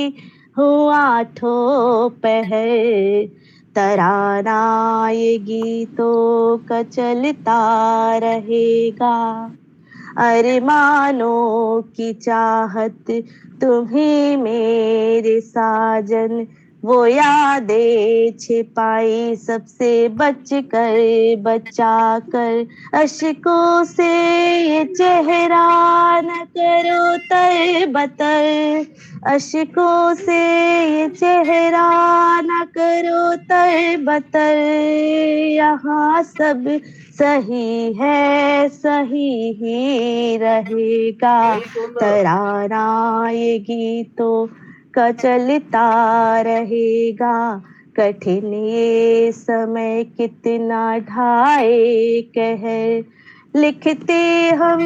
हूँ आठों पहर, तराना ये गीतों का चलता रहेगा। अरमानों की चाहत तुम्ही मेरे साजन, वो यादें छिपाई सबसे बच कर बचा कर, अश्कों से ये चेहरा न करो तर बतर, अश्कों से ये चेहरा न करो तर बतर, यहाँ सब सही है सही ही रहेगा, तराना ये गीतों का चलता रहेगा, कठिन ये समय कितना ढाए कहर, लिखते हम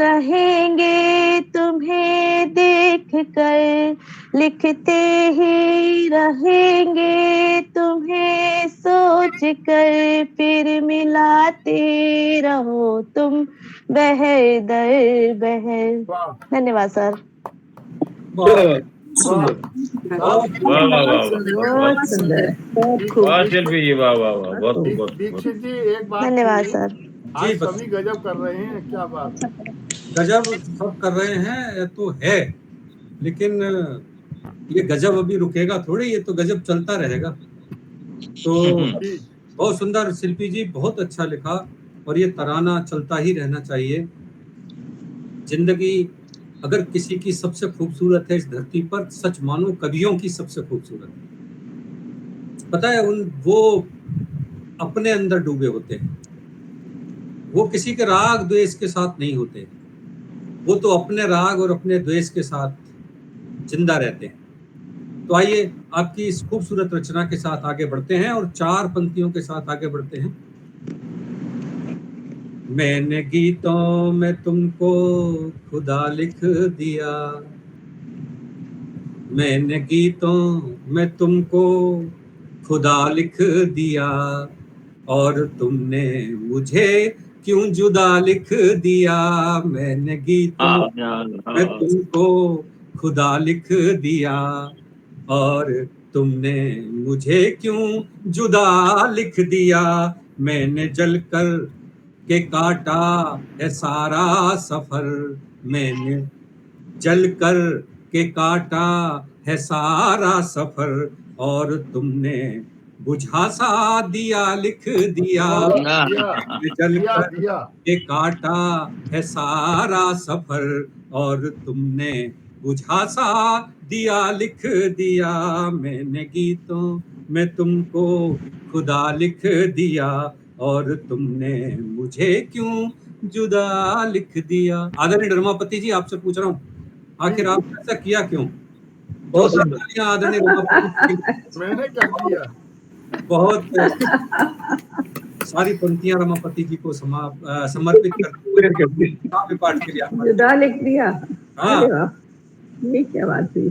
रहेंगे तुम्हें देख कर, लिखते ही रहेंगे तुम्हें सोच कर, फिर मिलाते रहो तुम बहर दर बहर। वाह धन्यवाद सर। बहुत वाह सुंदर। बहुत वाह वाह वाह वाह बहुत सुंदर, बहुत दीक्षित खूब। वाह शिल्पी जी, वाह वाह वाह, बहुत खूब, बहुत खूब। दीक्षित जी एक बात धन्यवाद थी, सर। जी आज बस सभी गजब कर रहे हैं, क्या बात है। गजब सब कर रहे हैं, ये तो है, लेकिन ये गजब अभी रुकेगा थोड़ी, ये तो गजब चलता रहेगा। तो जी बहुत सुंदर शिल्पी जी, बहुत अच्छा लिखा, और ये तराना चलता ही रहना चाहिए। जिंदगी अगर किसी की सबसे खूबसूरत है इस धरती पर, सच मानो कवियों की सबसे खूबसूरत है। पता है, वो अपने अंदर डूबे होते हैं, वो किसी के राग द्वेष के साथ नहीं होते, वो तो अपने राग और अपने द्वेष के साथ जिंदा रहते हैं। तो आइए आपकी इस खूबसूरत रचना के साथ आगे बढ़ते हैं और 4 पंक्तियों के साथ आगे बढ़ते हैं। मैंने गीतों में तुमको खुदा लिख दिया, मैंने गीतों में तुमको खुदा लिख दिया, और तुमने मुझे क्यों जुदा लिख दिया। मैंने गीतों में तुमको खुदा लिख दिया, और तुमने मुझे क्यों जुदा लिख दिया। मैंने जलकर के काटा है सारा सफर, मैंने जलकर के काटा है सारा सफर, और तुमने बुझा सा दिया लिख दिया। दिया जल दिया कर दिया के काटा है सारा सफर, और तुमने बुझा सा दिया लिख दिया। मैंने गीतों में तुमको खुदा लिख दिया, और तुमने मुझे क्यों जुदा लिख दिया। आदरणीय रमापति जी, आपसे पूछ रहा हूँ, आखिर आपने ऐसा किया क्यों? बहुत जोरदार सुंदर। तालियां आदरणीय रमापति जी। मैंने क्या किया। बहुत सारी पंक्तियां रमापति जी को समर्पित करते हुए काव्य पाठ के लिए आभार। जुदा लिख दिया। हाँ। अरे वाह, ये क्या बात हुई।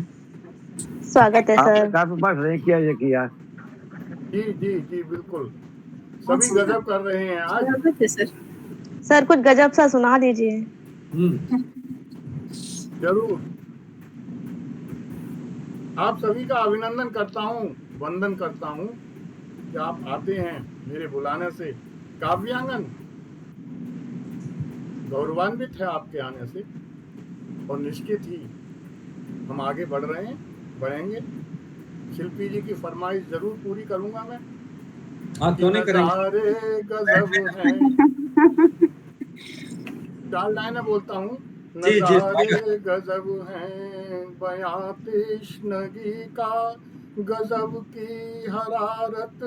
स्वागत है आपने सर। काफी पाठ नहीं किया, ये किया। जी जी जी बिल्कुल, सभी गजब कर रहे हैं आज। स्वागत है सर। सर कुछ गजब सा सुना दीजिए। जरूर, आप सभी का अभिनंदन करता हूँ, वंदन करता हूँ कि आप आते हैं मेरे बुलाने से। काव्यांगन गौरवान्वित है आपके आने से, और निश्चित ही हम आगे बढ़ रहे हैं, बढ़ेंगे। शिल्पी जी की फरमाइश जरूर पूरी करूंगा मैं। हाँ, क्यों नहीं करेंगे। नज़ारे गजब हैं, 4 लाइनें बोलता हूँ। जी, जी, नज़ारे गजब हैं, बयां तश्नगी का गजब की हरारत,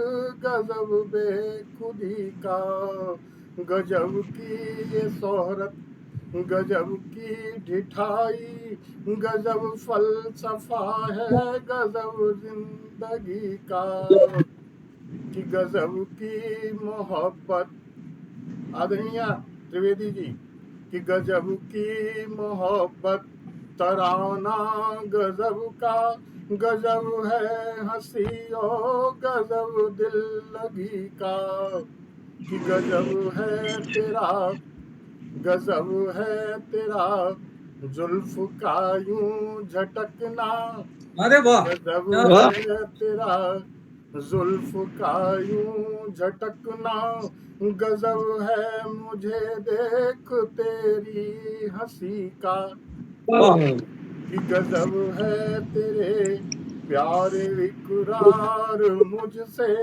गजब बेखुदी का, गजब की ये शोहरत, गजब की ढिठाई, गजब फलसफा है, गजब जिंदगी का, कि गजब की मोहब्बत। आदरणीय त्रिवेदी जी, कि गजब की मोहब्बत, तराना गजब का, गजब है हंसी ओ गजब दिल लगी का, कि गजब है तेरा, गजब है तेरा जुल्फ का यूं झटकना। अरे वाह, गजब वाह। है तेरा जुल्फ का यूं झटकना, गजब है मुझे देख तेरी हंसी का, कि गजब है तेरे प्यारे इकरार मुझसे,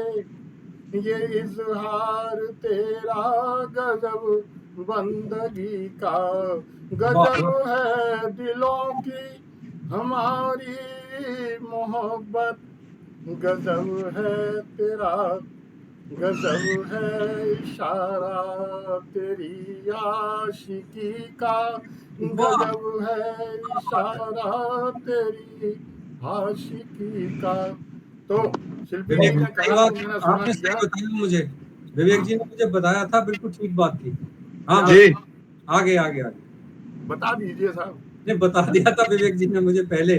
ये इजहार तेरा गजब बंदगी का, गजब है दिलों की हमारी मोहब्बत, गजब है तेरा, गजब है इशारा तेरी आशिकी का, गजब है इशारा तेरी आशिकी का। तो शिल्पी जी ने कहा तो मैंने सुना आपने सही दिया। बताया मुझे, विवेक जी ने मुझे बताया था, बिल्कुल ठीक बात थी। हाँ जी आगे आगे आगे बता दीजिए साहब। ने बता दिया था विवेक जी ने मुझे पहले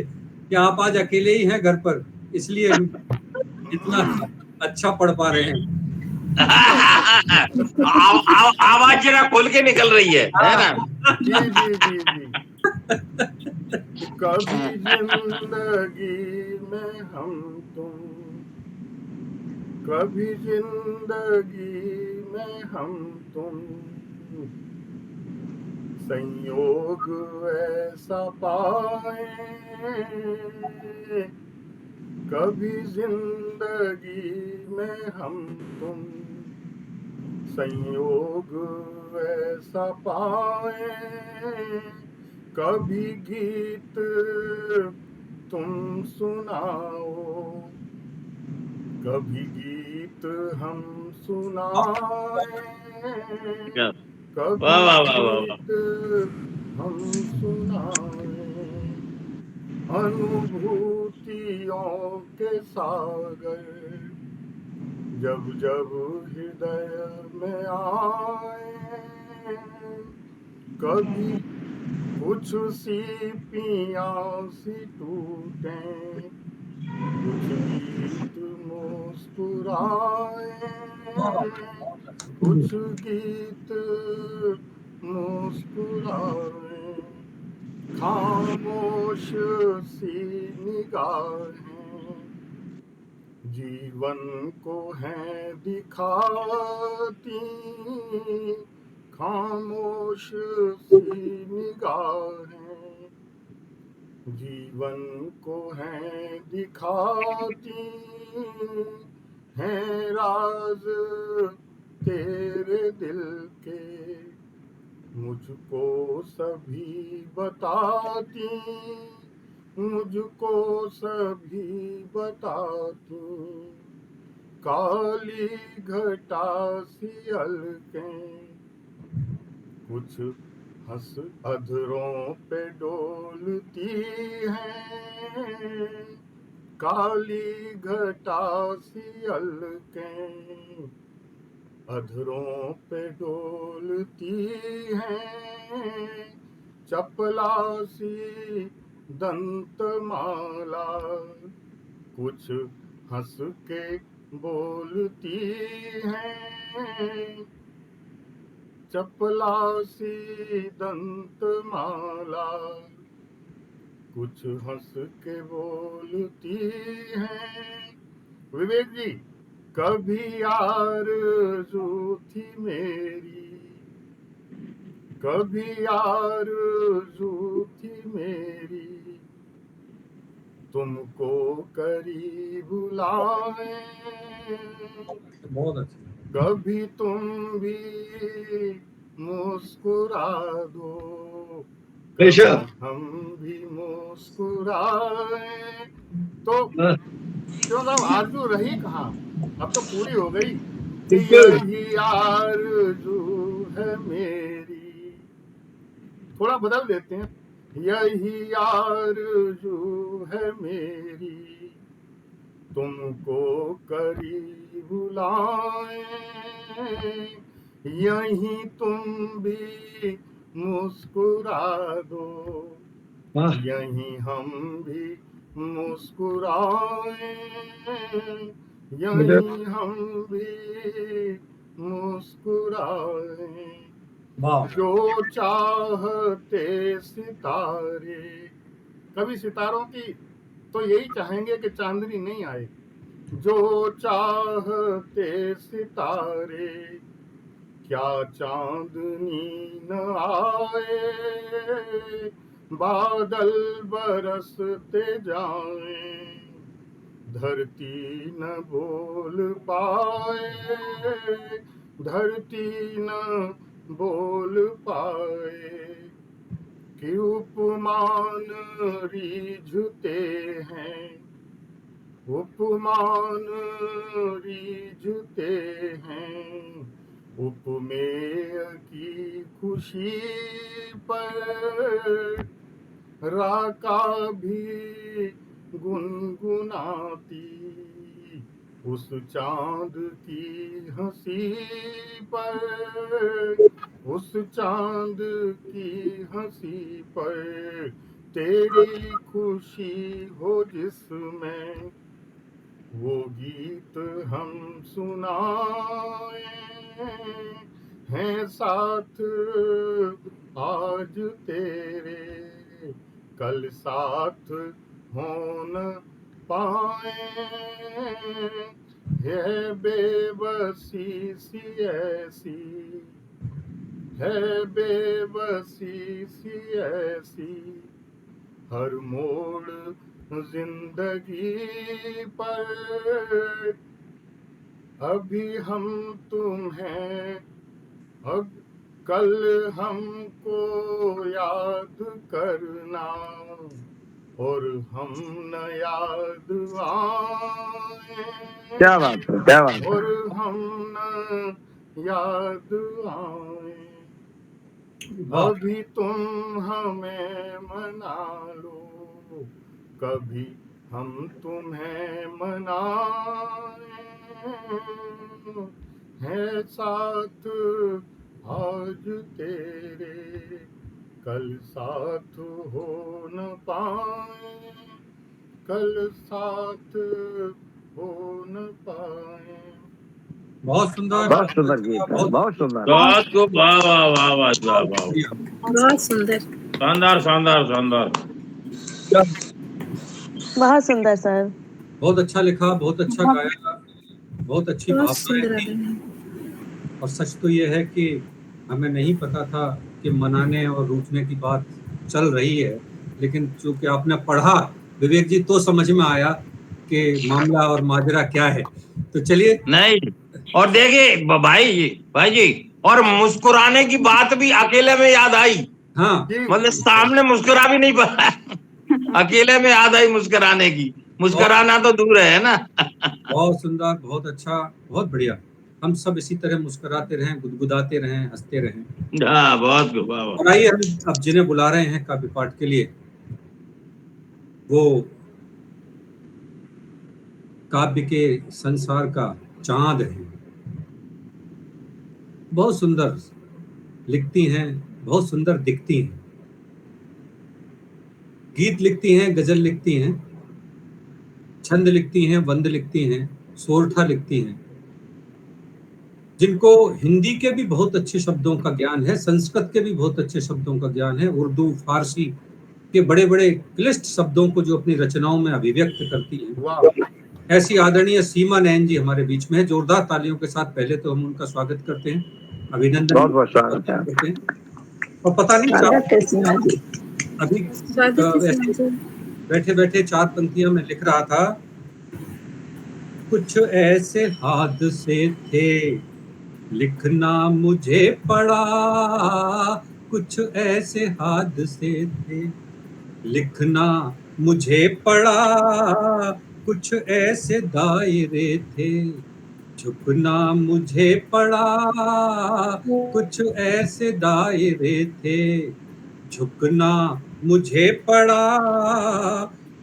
कि आप आज अकेले ही हैं घर पर, इसलिए इतना अच्छा पढ़ पा रहे हैं। आवाज जरा खोल के निकल रही है ना? जी जी जी जी। कभी जिंदगी में हम तुम, कभी जिंदगी में हम तुम, संयोग ऐसा पाए, कभी जिंदगी में हम तुम, संयोग ऐसा पाए, कभी गीत तुम सुनाओ, कभी गीत हम सुनाए, कभी वाह वाह वाह वाह गीत हम सुनाए, अनुभूतियों के सागर जब जब हृदय में आए, कभी कुछ सीपियाँ सी टूटे, कुछ गीत मुस्कुराए, कुछ गीत मुस्कुराए, खामोश सी निगाहें जीवन को हैं दिखाती, खामोश सी निगाहें जीवन को हैं दिखाती, हैं राज तेरे दिल के मुझको सभी बताती, मुझको सभी बताती, काली घटा सी अलकें कुछ हंस अधरों पे डोलती हैं, काली घटा सी अलकें अधरों पे डोलती हैं, चपला सी दंतमाला कुछ हंस के बोलती हैं, चपला सी दंतमाला कुछ हंस के बोलती हैं। विवेक जी, कभी आरज़ू थी मेरी, कभी आरज़ू थी मेरी, तुमको करीब लाए, बहुत अच्छा। कभी तुम भी मुस्कुरा दो, बेशक हम भी मुस्कुराए। तो क्यों साहब आरज़ू रही कहाँ, अब तो पूरी हो गई। यही आरज़ू है मेरी, थोड़ा बदल देते हैं, यही आरज़ू है मेरी, तुमको करीब लाए, यहीं तुम भी मुस्कुरा दो, यहीं हम भी मुस्कुराए, यहीं हम भी मुस्कुराए, जो चाहते सितारे, कभी सितारों की तो यही चाहेंगे कि चांदनी नहीं आए, जो चाहते सितारे क्या चांदनी न आए, बादल बरसते जाएं, धरती न बोल पाए, धरती न बोल पाए, कि उपमान रीझते हैं, उपमान रीझते हैं, उपमेय की खुशी पर राका भी गुनगुनाती, उस चांद की हंसी पर उस चांद की हंसी पर तेरी खुशी हो जिसमें वो गीत हम सुनाए हैं साथ आज तेरे कल साथ हो न पाए है बेबसी सी ऐसी है बेबसी सी ऐसी हर मोड़ जिंदगी पर अभी हम तुम्हें अब कल हमको याद करना और हम न याद आए क्या बात है, क्या बात है। और हम न याद आए अभी तुम हमें मना लो कभी हम तुम्हें मनाए हैं साथ आज तेरे कल साथ हो न पाए कल साथ हो न पाए। बहुत सुंदर बहुत सुंदर गीत है, बहुत सुंदर। बहुत खूब, वाह वाह वाह वाह वाह वाह, बहुत सुंदर। शानदार शानदार शानदार। बहुत सुंदर सर। बहुत अच्छा लिखा, बहुत अच्छा गाया, बहुत अच्छी बहुत भावनाएं सुंदर थी। आदमी है। और सच तो ये है कि हमें नहीं पता था कि मनाने और रूठने की बात चल रही है, लेकिन चूंकि आपने पढ़ा विवेक जी तो समझ में आया कि मामला और माजरा क्या है। तो चलिए। नहीं, और देखिए भाई जी, और मुस्कुराने की बात भी अकेले में याद आई। हाँ, मतलब सामने मुस्कुरा भी नहीं पाया, अकेले में याद आई मुस्कुराने की। मुस्कुराना तो दूर है ना। बहुत सुंदर, बहुत अच्छा, बहुत बढ़िया। हम सब इसी तरह मुस्कुराते रहें, गुदगुदाते रहें, हंसते रहें। हाँ, बहुत खूब, वाह वाह। और आइए हम अब जिन्हें बुला रहे हैं काव्य पाठ के लिए, वो काव्य के संसार का चांद है। बहुत सुंदर लिखती हैं, बहुत सुंदर दिखती हैं, गीत लिखती हैं, गजल लिखती हैं, छंद लिखती हैं, वंद लिखती हैं, सोरठा लिखती हैं, जिनको हिंदी के भी बहुत अच्छे शब्दों का ज्ञान है, संस्कृत के भी बहुत अच्छे शब्दों का ज्ञान है, उर्दू फारसी के बड़े बड़े क्लिष्ट शब्दों को जो अपनी रचनाओं में अभिव्यक्त करती हैं। ऐसी आदरणीय सीमा नैन जी हमारे बीच में है। जोरदार तालियों के साथ पहले तो हम उनका स्वागत करते हैं, अभिनंदन बहुत बहुत स्वागत है। करते हैं। और पता नहीं अभी वैसे बैठे बैठे चार पंक्तियां में लिख रहा था, कुछ ऐसे हादसे थे लिखना मुझे पड़ा, कुछ ऐसे हादसे थे लिखना मुझे पड़ा, कुछ ऐसे दायरे थे झुकना मुझे पड़ा, कुछ ऐसे दायरे थे झुकना मुझे पड़ा,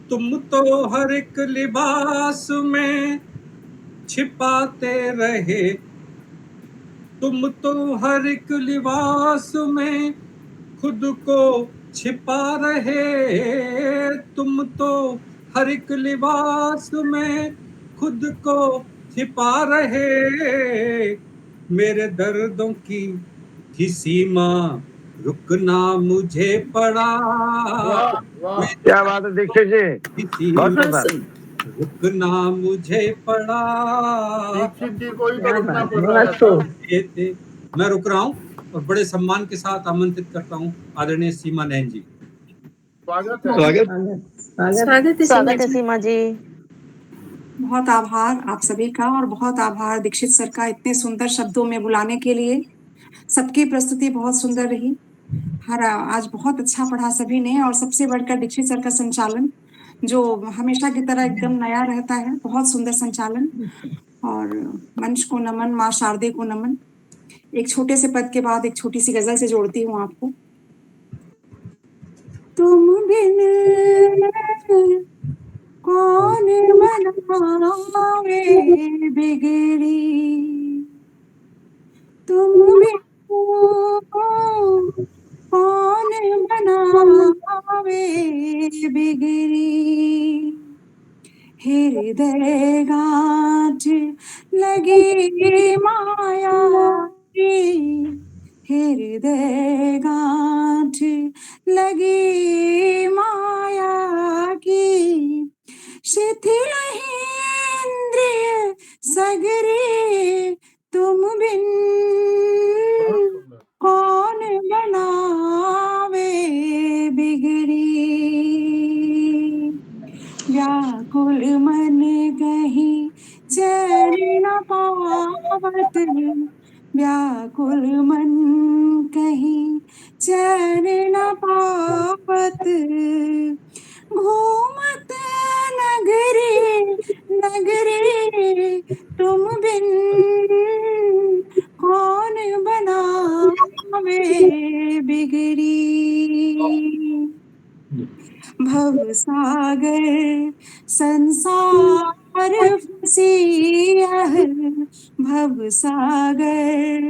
तुम तो हर एक लिबास में छिपाते रहे, तुम तो हर एक लिबास में खुद को छिपा रहे, तुम तो हर एक लिबास में खुद को छिपा रहे, मेरे दर्दों की सीमा रुकना मुझे पड़ा, क्या बात है दीक्षित जी, बहुत सुंदर। रुकना मुझे पड़ा। दीक्षित जी को ही तो रुकना पड़ रहा है। मैं रुक रहा हूँ और बड़े सम्मान के साथ आमंत्रित करता हूँ आदरणीय सीमा नैन जी। स्वागत है। स्वागत है सीमा जी। बहुत आभार आप सभी का, और बहुत आभार दीक्षित सर का इतने सुंदर शब्दों में बुलाने के लिए। सबकी प्रस्तुति बहुत सुंदर रही। आज बहुत अच्छा पढ़ा सभी ने, और सबसे बढ़कर दीक्षित सर का संचालन जो हमेशा की तरह एकदम नया रहता है। बहुत सुंदर संचालन। और मंच को नमन, माँ शारदे को नमन। एक छोटे से पद के बाद एक छोटी सी गजल से जोड़ती हूँ आपको। तुम बिन कौन मनावे बिगड़ी, तुम बिन बिगड़ी हृदय गांठ लगी माया की हृदय गांठ लगी माया की शिथिल इंद्रिय सगरे तुम बिन कौन बनावे बिगड़ी व्याकुल मन कहीं चैन न पावत व्याकुल मन कहीं चैन न पावत घूमत नगरी नगरी तुम बिन कौन बनावे बिगड़ी भव सागर संसार फसीह भव सागर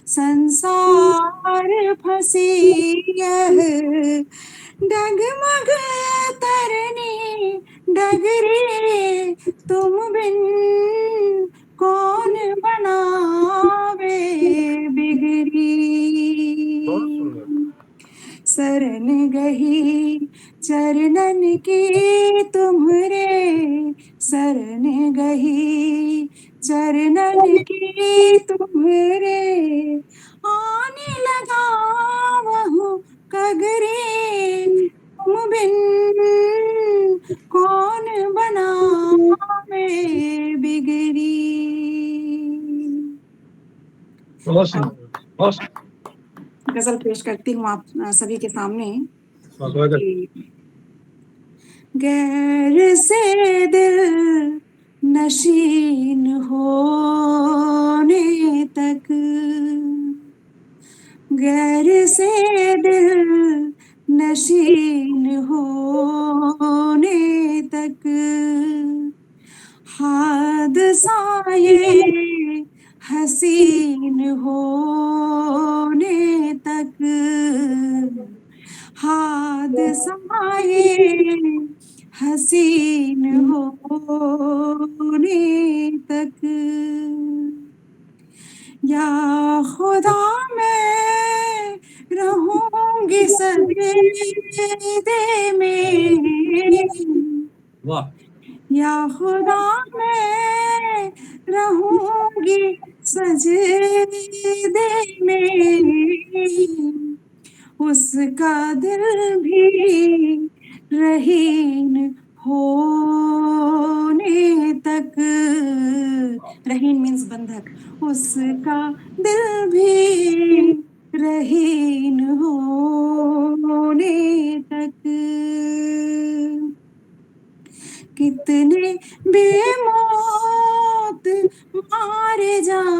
संसार फसीह डगमग तरनी डगरे तुम बिन कौन बनावे बिगड़ी शरण गही चरणन की तुम्हरे शरण गही चरणन की तुम्हरे आने लगा वहु कगरे तुम बिन कौन बनावे बिगड़ी। गजल पेश करती हूँ आप सभी के सामने। गैर से दिल नशीन होने तक गैर से दिल नशीन होने तक हादसा ये हसीन होने तक हादसा ये हसीन होने तक या खुदा मैं रहूंगी सजदे में वाह या खुदा मैं रहूंगी सजदे में उसका दिल भी रहीन होने तक रहीन मीन्स बंधक उसका दिल भी रहीन होने तक कितने बेमौत मारे जाएंगे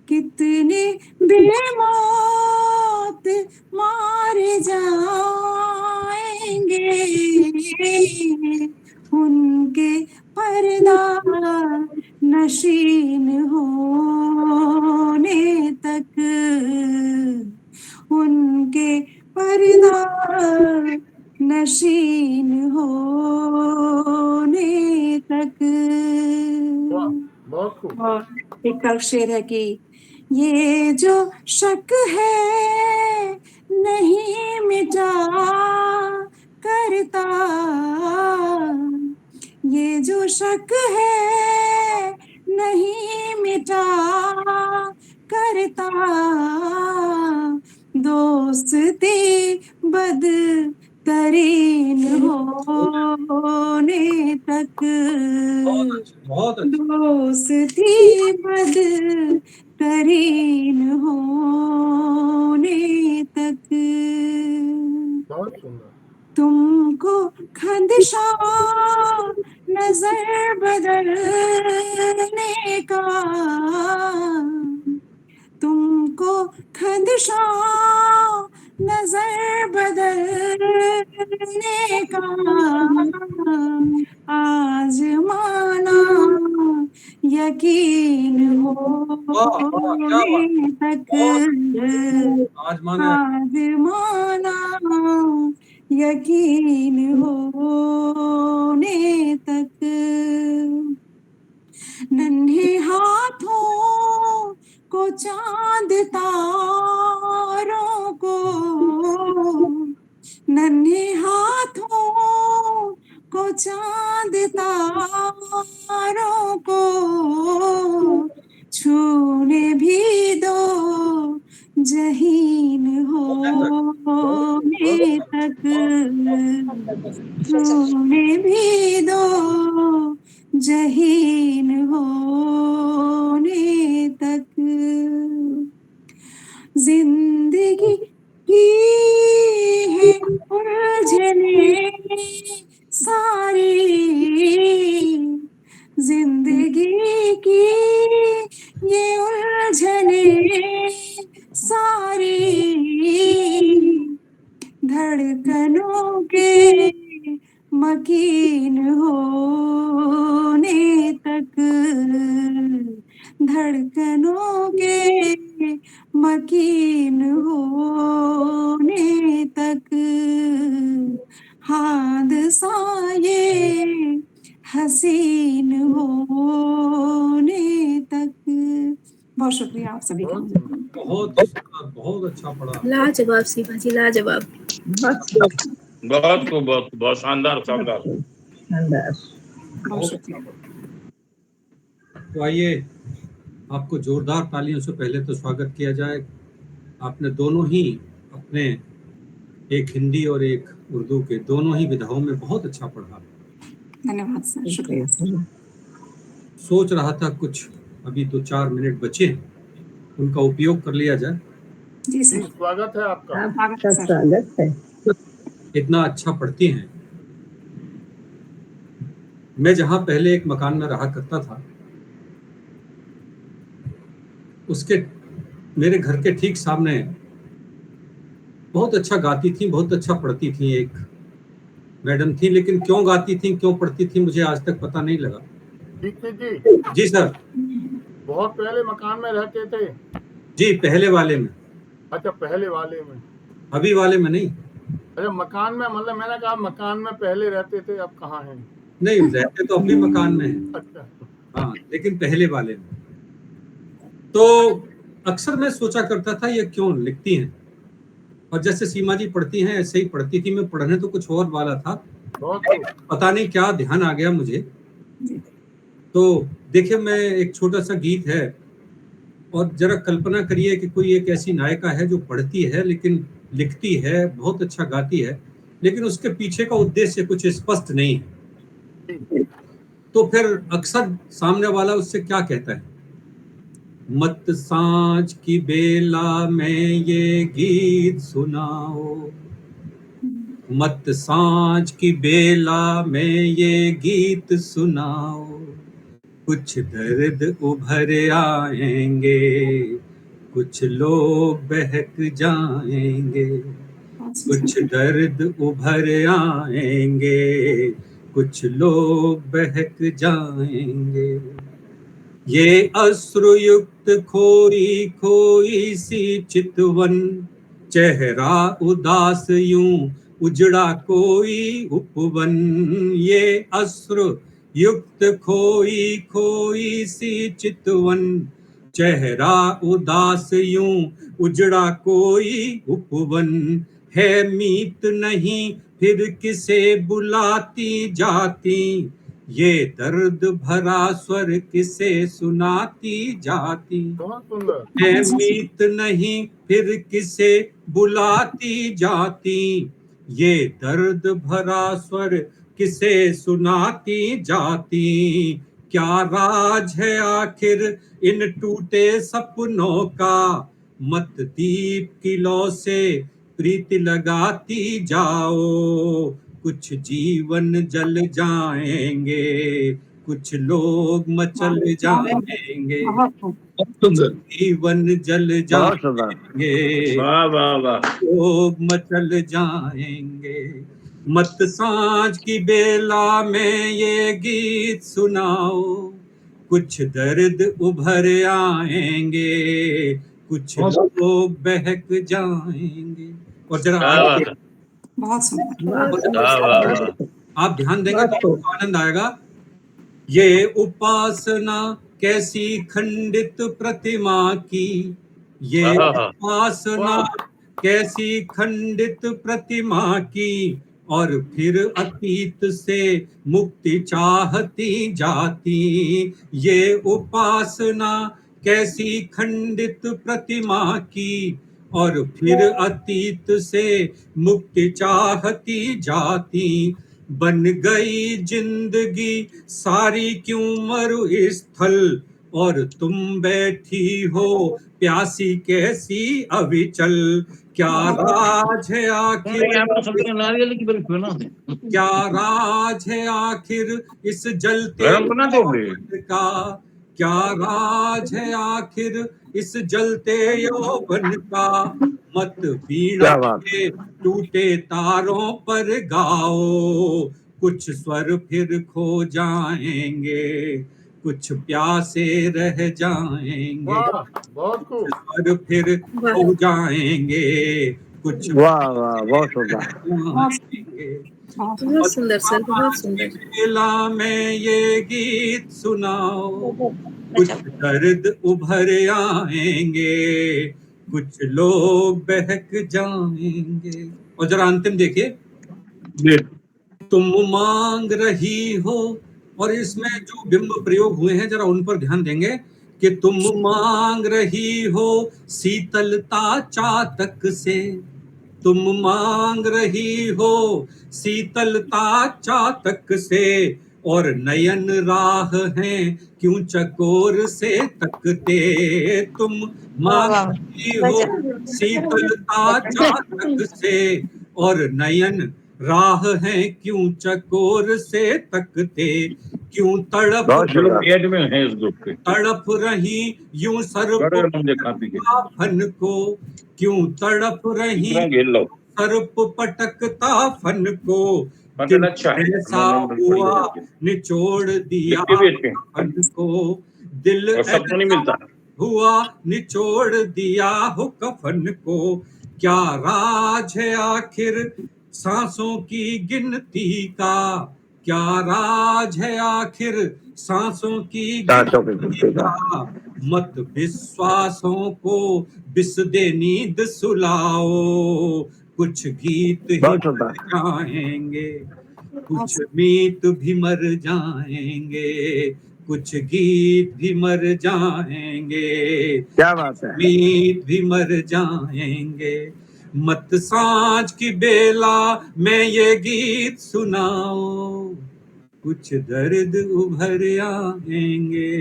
कितने बेमौत मारे जाएंगे उनके पर्दा नशीन होने तक उनके पर्दा नशीन होने तक। और एक कल शेर है कि ये जो शक है नहीं मिटा करता ये जो शक है नहीं मिटा करता दोस्ती बदतरीन होने तक दोस्ती बदतरीन होने तक तुमको खदशा नजर बदलने का तुमको खदशा नजर बदलने का आज माना यकीन यकीन वाह वाह, क्या बात, होने तक आज माना आज माना यकीन होने तक नन्हे हाथों को चांद तारों को नन्हे हाथों को चांद तारों को छूने भी दो जहीन होने तक छूने भी दो जहीन होने तक जिंदगी की है उलझने सारी जिंदगी की ये उलझने सारी धड़कनों के मकीन होने तक धड़कनों के मकीन होने तक हादसा ये हसीन होने तक। बहुत शुक्रिया आप सभी का। बहुत अच्छा पढ़ा। लाजवाब सीमा जी, लाजवाब। बहुत बहुत शानदार शानदार। बहुत शुक्रिया। तो आइए आपको जोरदार तालियों से पहले तो स्वागत किया जाए। आपने दोनों ही अपने, एक हिंदी और एक उर्दू के, दोनों ही विधाओं में बहुत अच्छा पढ़ा। धन्यवाद सर, शुक्रिया। सोच रहा था कुछ अभी तो 4 मिनट बचे हैं, उनका उपयोग कर लिया जाए। जी सर, स्वागत है आपका। स्वागत है। इतना अच्छा पढ़ती हैं। मैं जहां पहले एक मकान में रहा करता था, उसके मेरे घर के ठीक सामने बहुत अच्छा गाती थी, बहुत अच्छा पढ़ती थी एक मैडम थी, लेकिन क्यों गाती थी, क्यों पढ़ती थी, मुझे आज तक पता नहीं लगा। जी सर। बहुत पहले मकान में रहते थे? जी, पहले वाले में। अच्छा, पहले वाले में, अभी वाले में नहीं। अरे मकान में, मतलब मैंने कहा मकान में पहले रहते थे, अब कहाँ हैं? नहीं, रहते तो अपने मकान में हैं। अच्छा। हाँ, लेकिन पहले वाले में। तो अक्सर मैं सोचा करता था ये क्यों लिखती हैं, और जैसे सीमा जी पढ़ती हैं ऐसे ही पढ़ती थी। मैं पढ़ने तो कुछ और वाला था, पता नहीं क्या ध्यान आ गया मुझे। तो देखिए, मैं एक छोटा सा गीत है, और जरा कल्पना करिए कि कोई एक ऐसी नायिका है जो पढ़ती है लेकिन लिखती है, बहुत अच्छा गाती है, लेकिन उसके पीछे का उद्देश्य कुछ स्पष्ट नहीं है। तो फिर अक्सर सामने वाला उससे क्या कहता है, मत सांझ की बेला में ये गीत सुनाओ, मत सांझ की बेला में ये गीत सुनाओ, कुछ दर्द उभर आएंगे, कुछ लोग बहक जाएंगे, कुछ दर्द उभर आएंगे, कुछ लोग बहक जाएंगे। ये अश्रुयुक्त खोई खोई सी चितवन, चेहरा उदास यूं उजड़ा कोई उपवन। ये अश्रुयुक्त खोई खोई सी चितवन, चेहरा उदास यूं उजड़ा कोई उपवन। है मीत नहीं फिर किसे बुलाती जाती, ये दर्द भरा स्वर किसे सुनाती जाती। है मीत नहीं फिर किसे बुलाती जाती, ये दर्द भरा स्वर किसे सुनाती जाती। क्या राज है आखिर इन टूटे सपनों का, मत दीप की लौ से प्रीति लगाती जाओ, कुछ जीवन जल जाएंगे, कुछ लोग मचल जाएंगे, जीवन जल जाएंगे, लोग मचल जाएंगे। मत सांझ की बेला में ये गीत सुनाओ, कुछ दर्द उभर आएंगे, कुछ लोग बहक जाएंगे। और जरा आगे बहुत सुंदर। आप ध्यान देंगे तो आपको आनंद आएगा। ये उपासना कैसी खंडित प्रतिमा की, ये उपासना कैसी खंडित प्रतिमा की, और फिर अतीत से मुक्ति चाहती जाती। ये उपासना कैसी खंडित प्रतिमा की, और फिर अतीत से मुक्ति चाहती जाती। बन गई जिंदगी सारी क्यों मरु स्थल, और तुम बैठी हो प्यासी कैसी अविचल। क्या राज है आखिर, क्या राज है आखिर इस जलते यौवन का, क्या राज है आखिर इस जलते यौवन का। मत बीड़ा के टूटे तारों पर गाओ, कुछ स्वर फिर खो जाएंगे, कुछ प्यासे रह जाएंगे। बहुत खूब। स्वर फिर खो जाएंगे, कुछ वाह वाह बहुत सुंदर। बहुत सुंदर सर, बहुत सुंदर। मेला में ये गीत सुनाओ, कुछ दर्द उभर आएंगे, कुछ लोग बहक जाएंगे। और जरा अंतिम देखिए। तुम मांग रही हो, और इसमें जो बिंब प्रयोग हुए हैं जरा उन पर ध्यान देंगे कि तुम मांग रही हो शीतलता चातक से, तुम मांग रही हो शीतलता चातक से, और नयन राह हैं क्यों चकोर से तकते। तुम मांग रही हो शीतलता चातक से, और नयन राह हैं क्यों चकोर से तकते। क्यों तड़प तड़प रही यूं सर्प फन को, क्यों तड़प रही सर्प पटकता फन को। ऐसा हुआ निचोड़ दिया फन को, दिल हुआ निचोड़ दिया हो कफन को। क्या राज है आखिर सांसों की गिनती का, क्या राज है आखिर सांसों की गिनती का। मत विश्वासों को बिस दे नींद सुलाओ, कुछ गीत ही मर जाएंगे, कुछ मीत भी मर जाएंगे, कुछ गीत भी मर जाएंगे। क्या बात है। मीत भी मर जाएंगे। मत सांझ की बेला में ये गीत सुनाओ, कुछ दर्द उभर आएंगे,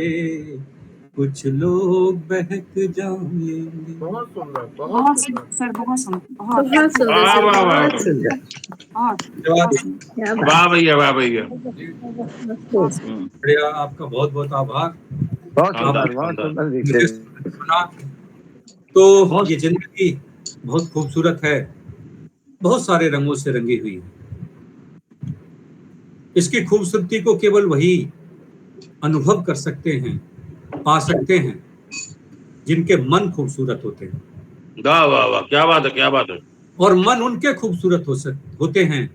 कुछ लोग बहक जाएंगे। बहुत सुंदर, बहुत सुंदर सर, बहुत सुंदर, बहुत बहुत सुंदर सर, बहुत सुंदर। वाह भैया, वाह भैया। बढ़िया, आपका बहुत बहुत आभार। बहुत सुंदर। तो ये जिंदगी बहुत खूबसूरत है, बहुत सारे रंगों से रंगी हुई है। इसकी खूबसूरती को केवल वही अनुभव कर सकते हैं, पा सकते हैं, जिनके मन खूबसूरत होते हैं। वाह वाह वाह, क्या बात है, क्या बात है। और मन उनके खूबसूरत होते हैं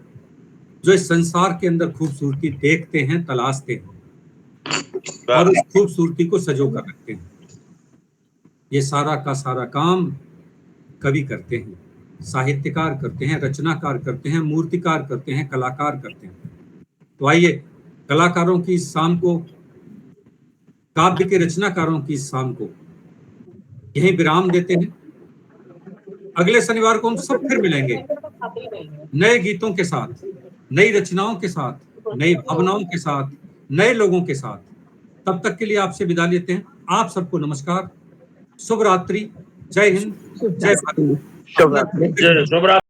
जो इस संसार के अंदर खूबसूरती देखते हैं, तलाशते हैं और उस खूबसूरती को सजो कर रखते हैं। ये सारा का सारा काम कवि करते हैं, साहित्यकार करते हैं, रचनाकार करते हैं, मूर्तिकार करते हैं, कलाकार करते हैं। तो आइए कलाकारों की इस शाम को, काव्य के रचनाकारों की इस शाम को यहीं विराम देते हैं। अगले शनिवार को हम सब फिर मिलेंगे नए गीतों के साथ, नई रचनाओं के साथ, नई भावनाओं के साथ, नए लोगों के साथ। तब तक के लिए आपसे विदा लेते हैं। आप सबको नमस्कार, शुभ रात्रि, जय हिंद, जय भारत। शुभ रात्रि।